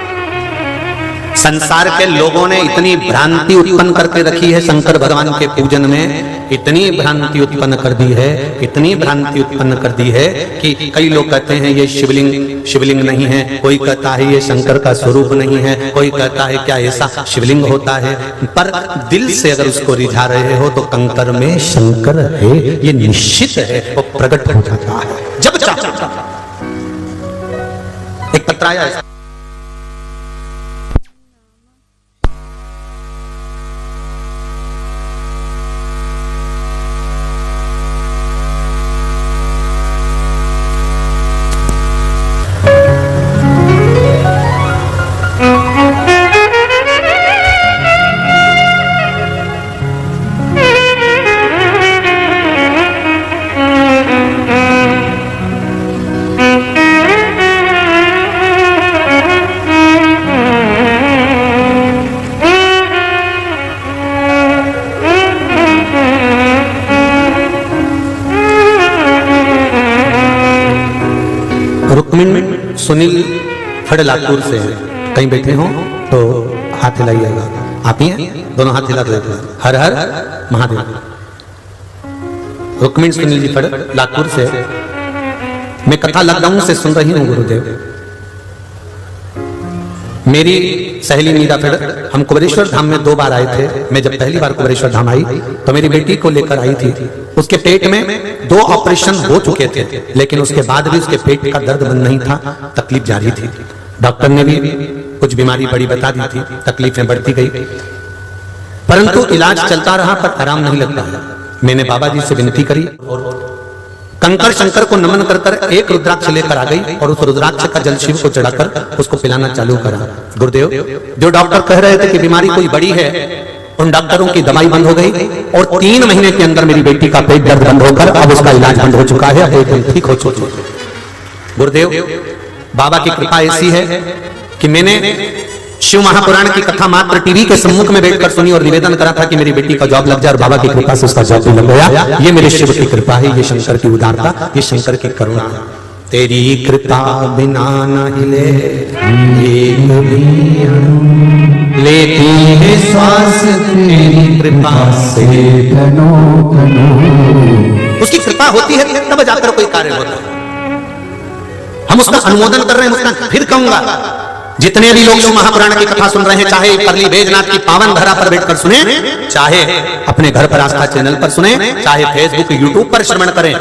[SPEAKER 1] संसार के लोगों ने इतनी भ्रांति उत्पन्न करके रखी है शंकर भगवान के पूजन में, इतनी भ्रांति उत्पन्न कर दी है, इतनी भ्रांति उत्पन्न कर दी है कि कई लोग कहते हैं ये शिवलिंग नहीं है, कोई कहता है ये शंकर का स्वरूप नहीं है, कोई कहता है क्या ऐसा शिवलिंग होता है। पर दिल से अगर उसको रिझा रहे हो तो कंकर में शंकर है, ये निश्चित है, वो प्रकट हो जाता है जब चाहता। एक पत्र आया है, सुनील फड़ लातूर से कहीं बैठे हो तो हाथ हिलाइएगा। आप ही हैं, दोनों हाथ हिला दो। हर हर महादेव। रुक्मिणी सुनील जी फड़ लातूर से, मैं कथा लॉकडाउन से सुन रही हूँ गुरुदेव। मेरी सहेली मीरा फेड़, हम कुबेरेश्वर धाम में 2 बार आए थे। मैं जब पहली बार कुबेरेश्वर धाम आई तो मेरी बेटी को लेकर आई थी। उसके पेट में 2 ऑपरेशन हो चुके थे, लेकिन उसके बाद भी उसके पेट का दर्द बंद नहीं था, तकलीफ जारी थी। डॉक्टर ने भी कुछ बीमारी बड़ी बता दी थी, तकलीफें बढ़ती गई, परंतु इलाज चलता रहा पर आराम नहीं लगता। मैंने बाबा जी से विनती करी और कंकर शंकर को नमन कर कर एक रुद्राक्ष लेकर आ गई और उस रुद्राक्ष का जल शिव को चढ़ाकर उसको पिलाना चालू करा। गुरुदेव, जो डॉक्टर कह रहे थे कि बीमारी कोई बड़ी है, उन डॉक्टरों की दवाई बंद हो गई और 3 महीने के अंदर मेरी बेटी का पेट दर्द बंद होकर अब उसका इलाज बंद हो चुका है, एकदम ठीक हो चुकी है। गुरुदेव, बाबा की कृपा ऐसी है कि मैंने शिव महापुराण की कथा मात्र टीवी के सम्मुख में बैठकर सुनी और निवेदन करा था कि मेरी बेटी का जॉब लग जाए, और बाबा की कृपा से उसका जॉब भी लग गया। ये मेरे शिव की कृपा है, ये शंकर की उदारता, ये शंकर की करुणा है। तेरी कृपा बिना न हिले एक भी अणु, लेती है श्वास तेरी कृपा से तनो तनो। उसकी कृपा होती है तब जाकर कोई कार्य होता है। हम उसका अनुमोदन कर रहे हैं, उसका फिर कहूंगा जितने भी लोग शिव महापुराण की कथा सुन रहे हैं, चाहे परली बैजनाथ की पावन धरा पर बैठकर सुने, चाहे अपने घर पर आस्था चैनल पर सुने, चाहे फेसबुक यूट्यूब पर श्रवण करें,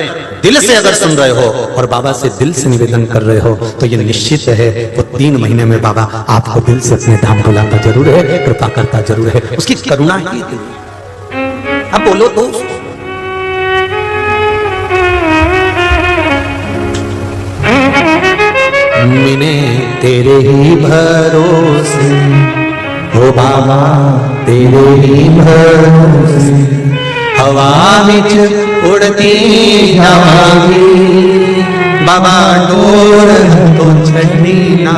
[SPEAKER 1] दिल से अगर सुन रहे हो और बाबा से दिल से निवेदन कर रहे हो तो ये निश्चित है वो 3 महीने में बाबा आपको दिल से अपने धाम बुलाता जरूर है, कृपा करता जरूर है। उसकी करुणा ही अब बोलो तो मिने तेरे ही भरोसे, हो बाबा तेरे ही भरोसे, हवा विच उड़ती जागी, बाबा डोर तो छड़ी ना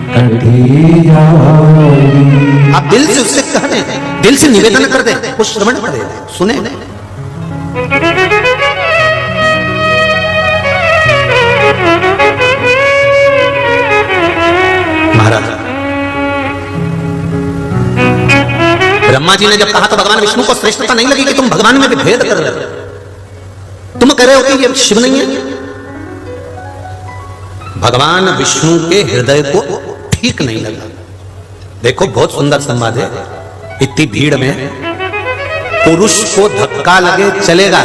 [SPEAKER 1] कटी जागी। आप दिल से उससे कह दें, दिल से निवेदन कर दें, वो श्रवण करे, सुने। महाराज, ब्रह्मा जी ने जब कहा तो भगवान विष्णु को श्रेष्ठता नहीं लगी कि तुम भगवान में भी भेद कर रहे हो। तुम कह रहे हो कि ये शिव नहीं है। भगवान विष्णु के हृदय को ठीक नहीं लगा। देखो बहुत सुंदर संवाद है। इतनी भीड़ में पुरुष को धक्का लगे चलेगा,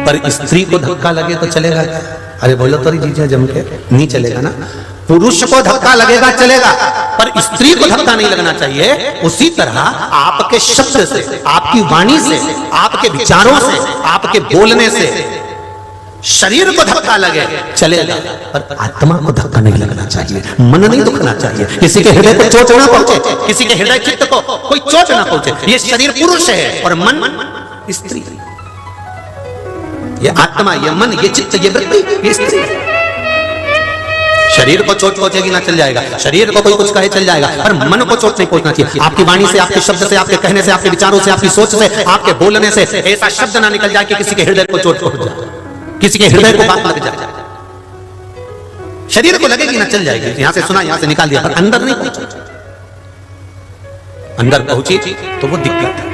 [SPEAKER 1] पर स्त्री को धक्का लगे तो चलेगा? अरे बोलो तो जीजा जम के, नहीं चलेगा ना। पुरुष को धक्का लगेगा चलेगा, पर स्त्री को धक्का नहीं लगना चाहिए। उसी तरह आपके शब्द से, आपकी वाणी से, आपके विचारों से, आपके बोलने से शरीर को धक्का लगे चलेगा, पर आत्मा को धक्का नहीं लगना चाहिए, मन नहीं दुखना चाहिए, किसी के हृदय को चोट ना पहुंचे, किसी के हृदय चित्त को कोई चोट ना पहुंचे। ये शरीर पुरुष है और मन स्त्री। ये आत्मा, ये मन, ये चित्त, ये वृत्ति, ये स्त्री। शरीर को चोट पहुंचेगी ना चल जाएगा, शरीर को कोई कुछ कहे चल जाएगा, पर मन को चोट नहीं पहुंचना चाहिए। आपकी वाणी से, आपके शब्द से, आपके कहने से, आपके विचारों से, आपकी सोच से, आपके बोलने से ऐसा शब्द ना निकल जाए कि किसी के हृदय को चोट पहुंच जाए, किसी के हृदय को बात लग जाए। शरीर को लगेगी ना चल जाएगी। यहां से सुना, यहां से निकाल दिया, पर अंदर नहीं पहुंची। अंदर पहुंची तो वो दिक्कत।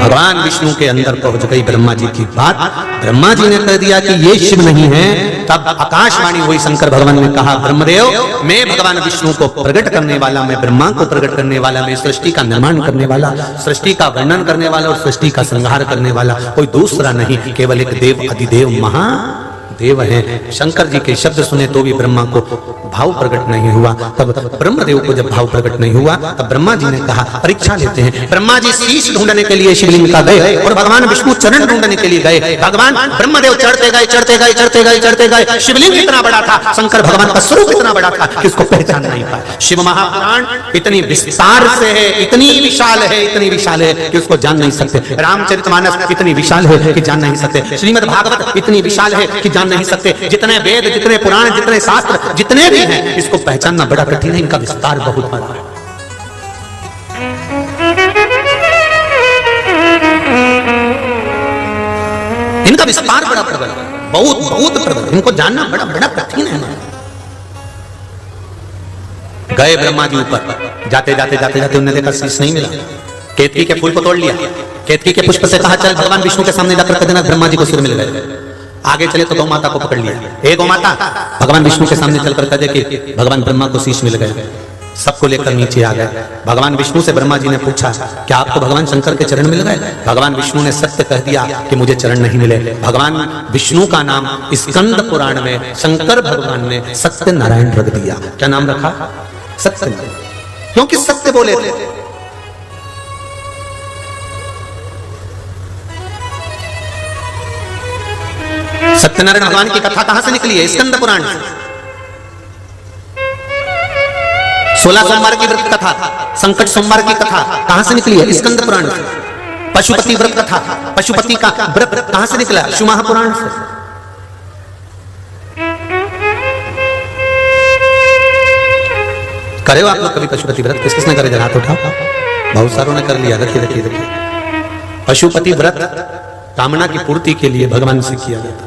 [SPEAKER 1] भगवान विष्णु के अंदर पहुंच गई ब्रह्मा जी की बात। ब्रह्मा जी ने कह दिया कि ये शिव नहीं है। तब आकाशवाणी हुई, शंकर भगवान ने कहा, ब्रह्मदेव, मैं भगवान विष्णु को प्रकट करने वाला, मैं ब्रह्मा को प्रकट करने वाला, मैं सृष्टि का निर्माण करने वाला, सृष्टि का वर्णन करने वाला और सृष्टि का संहार करने वाला कोई दूसरा नहीं, केवल एक देव, अधिदेव, महादेव है। शंकर जी के शब्द सुने तो भी ब्रह्मा को भाव प्रकट नहीं हुआ। तब ब्रह्मदेव को जब भाव प्रकट नहीं हुआ, तब ब्रह्मा जी ने कहा, परीक्षा लेते हैं। ब्रह्मा जी शीश ढूंढने के लिए शिवलिंग का गए और भगवान विष्णु चरण ढूंढने के लिए गए। भगवान ब्रह्मदेव चढ़ते गए, चढ़ते गए, चढ़ते गए, चढ़ते गए। शिवलिंग इतना बड़ा था, शंकर भगवान का स्वरूप इतना बड़ा था कि उसको पहचान नहीं पाए। शिव महापुराण इतनी विस्तार से है, इतनी विशाल है, इतनी विशाल है कि उसको जान नहीं सकते। रामचरितमानस इतनी विशाल है कि जान नहीं सकते। श्रीमद् भागवत इतनी विशाल है कि जान नहीं सकते। जितने वेद, जितने पुराण, जितने शास्त्र, जितने भी हैं, इसको पहचानना बड़ा कठिन है। इनका विस्तार बहुत बड़ा है। इनका विस्तार बड़ा प्रबल है, बहुत बहुत प्रबल। इनको जानना बड़ा बड़ा कठिन है। गए ब्रह्मा जी ऊपर, जाते जाते जाते जाते उन्हें देखा शीश नहीं मिला। केतकी के फूल को तोड़ लिया, केतकी के पुष्प से कहा, चल भगवान विष्णु के सामने जाकर कह देना ब्रह्मा जी को सिर मिल गए। आगे चले तो गौ माता को पकड़ लिया। हे गौ माता, भगवान विष्णु के सामने चलकर कह दे कि भगवान ब्रह्मा को शीश मिल गए। सबको लेकर नीचे आ गए। भगवान विष्णु से ब्रह्मा जी ने पूछा, क्या आपको भगवान शंकर के चरण मिल गए? भगवान विष्णु ने सत्य कह दिया कि मुझे चरण नहीं मिले। भगवान विष्णु का नाम स्कंद पुराण में शंकर भगवान ने सत्य नारायण रख दिया। क्या नाम रखा? सत्य, क्योंकि सत्य बोले थे। सत्यनारायण भगवान की कथा कहां से निकली है? स्कंद पुराण से। 16 सोमवार की व्रत कथा, संकट सोमवार की कथा कहां से निकली है? स्कंद पुराण से। पशुपति व्रत कथा, पशुपति का व्रत कहां से निकला? शिव महापुराण से। करे हो आप लोग कभी पशुपति व्रत? किस किसने करे? जरा हाथ उठाओ। बहुत सारों ने कर लिया। देखिए देखिए देखिए, पशुपति व्रत कामना की पूर्ति के लिए भगवान से किया जाता,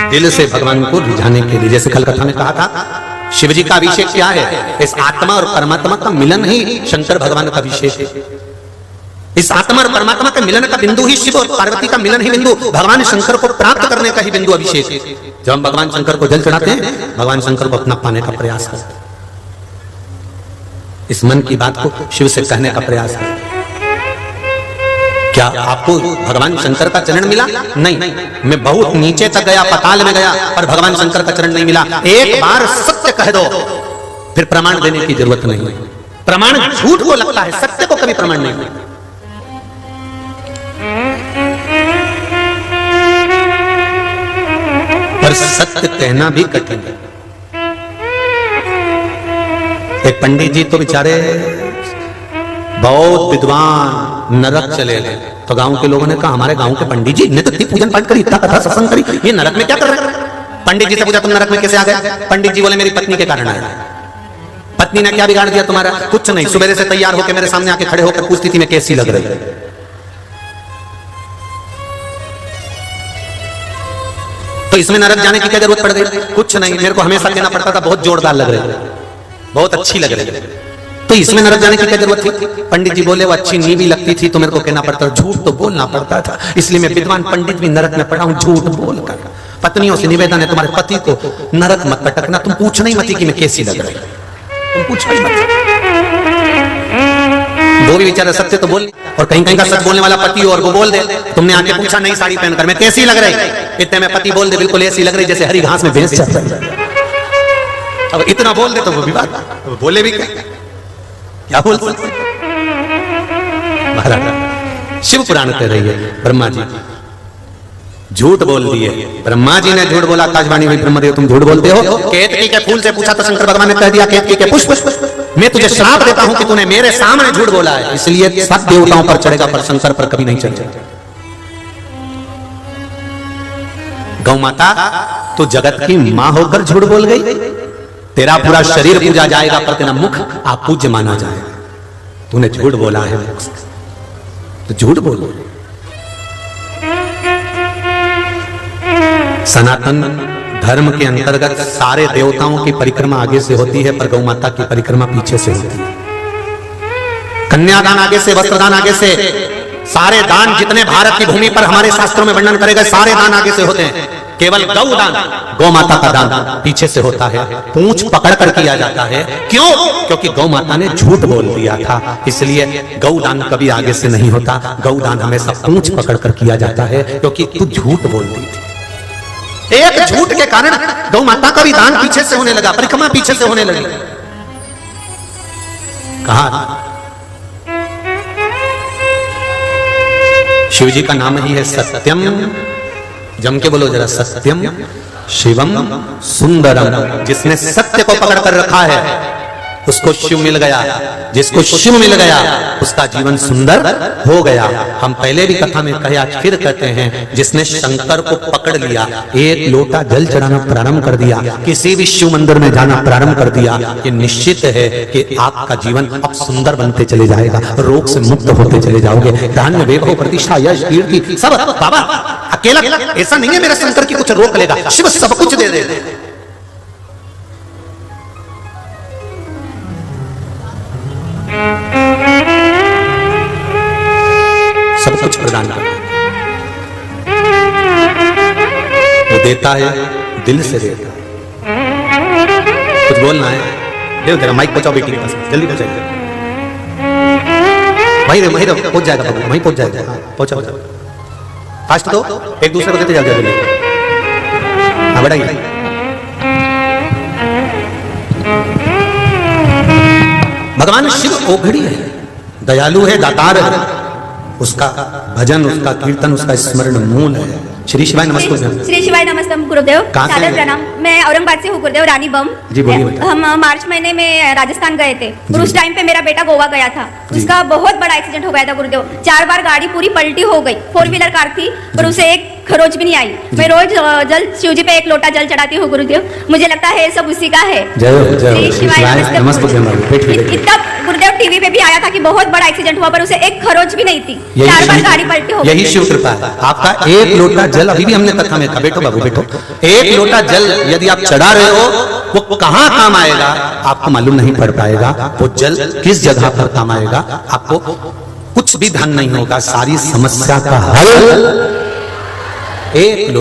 [SPEAKER 1] दिल से भगवान को रिझाने के लिए। जैसे कल कथा में कहा था, शिव जी का अभिषेक क्या है? इस आत्मा और परमात्मा का मिलन ही शंकर भगवान का अभिषेक है। इस आत्मा और परमात्मा के मिलन का बिंदु ही शिव और पार्वती का मिलन ही बिंदु, भगवान शंकर को प्राप्त करने का ही बिंदु अभिषेक है। जब हम भगवान शंकर को जल चढ़ाते हैं, भगवान शंकर को अपना पाने का प्रयास करते हैं। इस मन की बात को शिव से कहने का प्रयास करते हैं। क्या आपको भगवान शंकर का चरण मिला? नहीं, मैं बहुत नीचे तक गया, पताल में गया, पर भगवान शंकर का चरण नहीं मिला। एक बार सत्य कह दो, फिर प्रमाण देने की जरूरत नहीं। प्रमाण झूठ को लगता है, सत्य को कभी प्रमाण नहीं लगता। पर सत्य कहना भी कठिन है। एक पंडित जी तो बेचारे बहुत विद्वान, नरक चले गए। तो गांव के लोगों ने कहा, हमारे गांव के पंडित जी ने तो इतनी पूजन पाठ करी, इतना कथा सत्संग करी, ये नरक में क्या कर रहे हैं? पंडित जी से पूछा, तुम नरक में कैसे आ गए? पंडित जी बोले, मेरी पत्नी के कारण आया। पत्नी ने क्या बिगाड़ दिया तुम्हारा? कुछ नहीं, सुबह से तैयार होकर मेरे सामने आके खड़े होकर पूछती थी मैं कैसी लग रही। तो इसमें नरक जाने की क्या जरूरत पड़ गई? कुछ नहीं, मेरे को हमेशा कहना पड़ता था बहुत जोरदार लग रही, बहुत अच्छी लग रही। तो इसमें नरक जाने की क्या जरूरत थी? पंडित जी बोले वो अच्छी नी भी लगती थी तो मेरे को कहना पड़ता, झूठ तो बोलना पड़ता था, इसलिए मैं विद्वान पंडित भी नरक में पड़ा हूं झूठ बोलकर। पत्नियों से निवेदन है तुम्हारे पति को नरक मत पटकना, तुम पूछना ही मत कि मैं कैसी लग रही, तुम पूछो ही मत। वो भी बेचारा सत्य तो बोल, और कहीं कहीं का सच बोलने वाला पति और वो बोल दे, तुमने आके पूछा नई साड़ी पहनकर मैं कैसी लग रही, इतने में पति बोल दे बिल्कुल ऐसी लग रही जैसे हरी घास में भैंस चल रही। अब इतना बोल दे तो वो विवाद, तो बोले भी क्या बोल सकते। महाराज शिव पुराण कह रही है ब्रह्मा जी झूठ बोल दिए, ब्रह्मा जी ने झूठ बोला, आकाशवाणी हुई ब्रह्मदेव तुम झूठ बोलते हो। केतकी के फूल से पूछा तो शंकर भगवान ने कह दिया केतकी के पुष्प, मैं तुझे श्राप देता हूं कि तूने मेरे सामने झूठ बोला है, इसलिए सब देवताओं पर चढ़ेगा पर शंकर पर कभी नहीं चढ़ेगा। गौ माता तो जगत की मां होकर झूठ बोल गई, तेरा पूरा शरीर पूजा जाएगा पर तेरा मुख अपूज्य माना जाएगा, तूने झूठ बोला है तो झूठ बोलो। सनातन धर्म के अंतर्गत सारे देवताओं की परिक्रमा आगे से होती है पर गौ माता की परिक्रमा पीछे से होती है। कन्यादान आगे से, वस्त्रदान आगे से, सारे दान जितने भारत की भूमि पर हमारे शास्त्रों में वर्णन करे गए सारे दान आगे से होते हैं, केवल गौ दान, गौ माता का दान पीछे से होता है, पूंछ पकड़ कर किया जाता है। क्यों? क्योंकि गौ माता ने झूठ बोल दिया था, इसलिए गौ दान कभी आगे से नहीं होता, गौ दान हमेशा पूंछ पकड़ कर किया जाता है क्योंकि तू झूठ बोल दी थी। एक झूठ के कारण गौ माता का भी दान पीछे से होने लगा, परिक्रमा पीछे से होने लगी। कहा शिव जी का नाम ही है सत्यम, जम के बोलो जरा, सत्यम शिवम सुंदरम। जिसने सत्य को पकड़ कर रखा है उसको शिव मिल गया, जिसको शिव मिल गया उसका जीवन सुंदर हो गया। हम पहले भी कथा में कहे आज फिर कहते हैं, जिसने शंकर को पकड़ लिया, एक लोटा जल चढ़ाना प्रारंभ कर दिया, किसी भी शिव मंदिर में जाना प्रारंभ कर दिया, ये निश्चित है कि आपका जीवन अब सुंदर बनते चले जाएगा, रोग से मुक्त होते चले जाओगे। धान्य वैभव प्रतिष्ठा यश कीर्ति सब बाबा अकेला, ऐसा नहीं है मेरा शंकर की कुछ रोक लेगा, शिव सब कुछ दे दे। सब कुछ प्रदान करता है, वो देता है दिल से देता है। कुछ बोलना है देखो तेरा माइक पहुंचाओ बेटी के पास, जल्दी पहुंचाइए। वहीं पहुंच जाएगा बाबू, वहीं पहुंच जाएगा, पहुंचा फास्ट दो, एक दूसरे को देते जाओ जल्दी। हाँ बढ़ाइए। भगवान शिव ओघड़ी है, दयालु है, दातार है, उसका भजन, उसका कीर्तन, उसका स्मरण मूल है। श्री शिवाय नमस्ते।
[SPEAKER 3] श्री शिवाय नमस्ते गुरुदेव, सादर प्रणाम। मैं औरंगाबाद से हूँ गुरुदेव, रानी बम
[SPEAKER 1] जी बोलिए।
[SPEAKER 3] हम मार्च महीने में राजस्थान गए थे और उस टाइम पे मेरा बेटा गोवा गया था, उसका बहुत बड़ा एक्सीडेंट हो गया था गुरुदेव, 4 बार गाड़ी पूरी पलटी हो गई, 4 व्हीलर कार थी पर उसे एक खरोच भी नहीं आई। मैं रोज जल शिव जी पे 1 लोटा जल चढ़ाती हूँ गुरुदेव, मुझे लगता है सब उसी का है। श्री शिवाय नमस्ते। इतना गुरुदेव टीवी पे भी आया था कि बहुत बड़ा एक्सीडेंट हुआ पर उसे एक खरोच भी नहीं थी, 4 बार गाड़ी पलटी हो गई।
[SPEAKER 1] यही शिव कृपा है। आपका 1 लोटा जल, अभी भी हमने कथा में कहा, बैठो बाबू बैठो, 1 लोटा जल यदि आप चढ़ा रहे हो वो कहां काम आएगा आपको मालूम नहीं पड़ पाएगा, वो जल किस जगह पर काम आएगा आपको कुछ भी ध्यान नहीं होगा, सारी समस्या का हल 1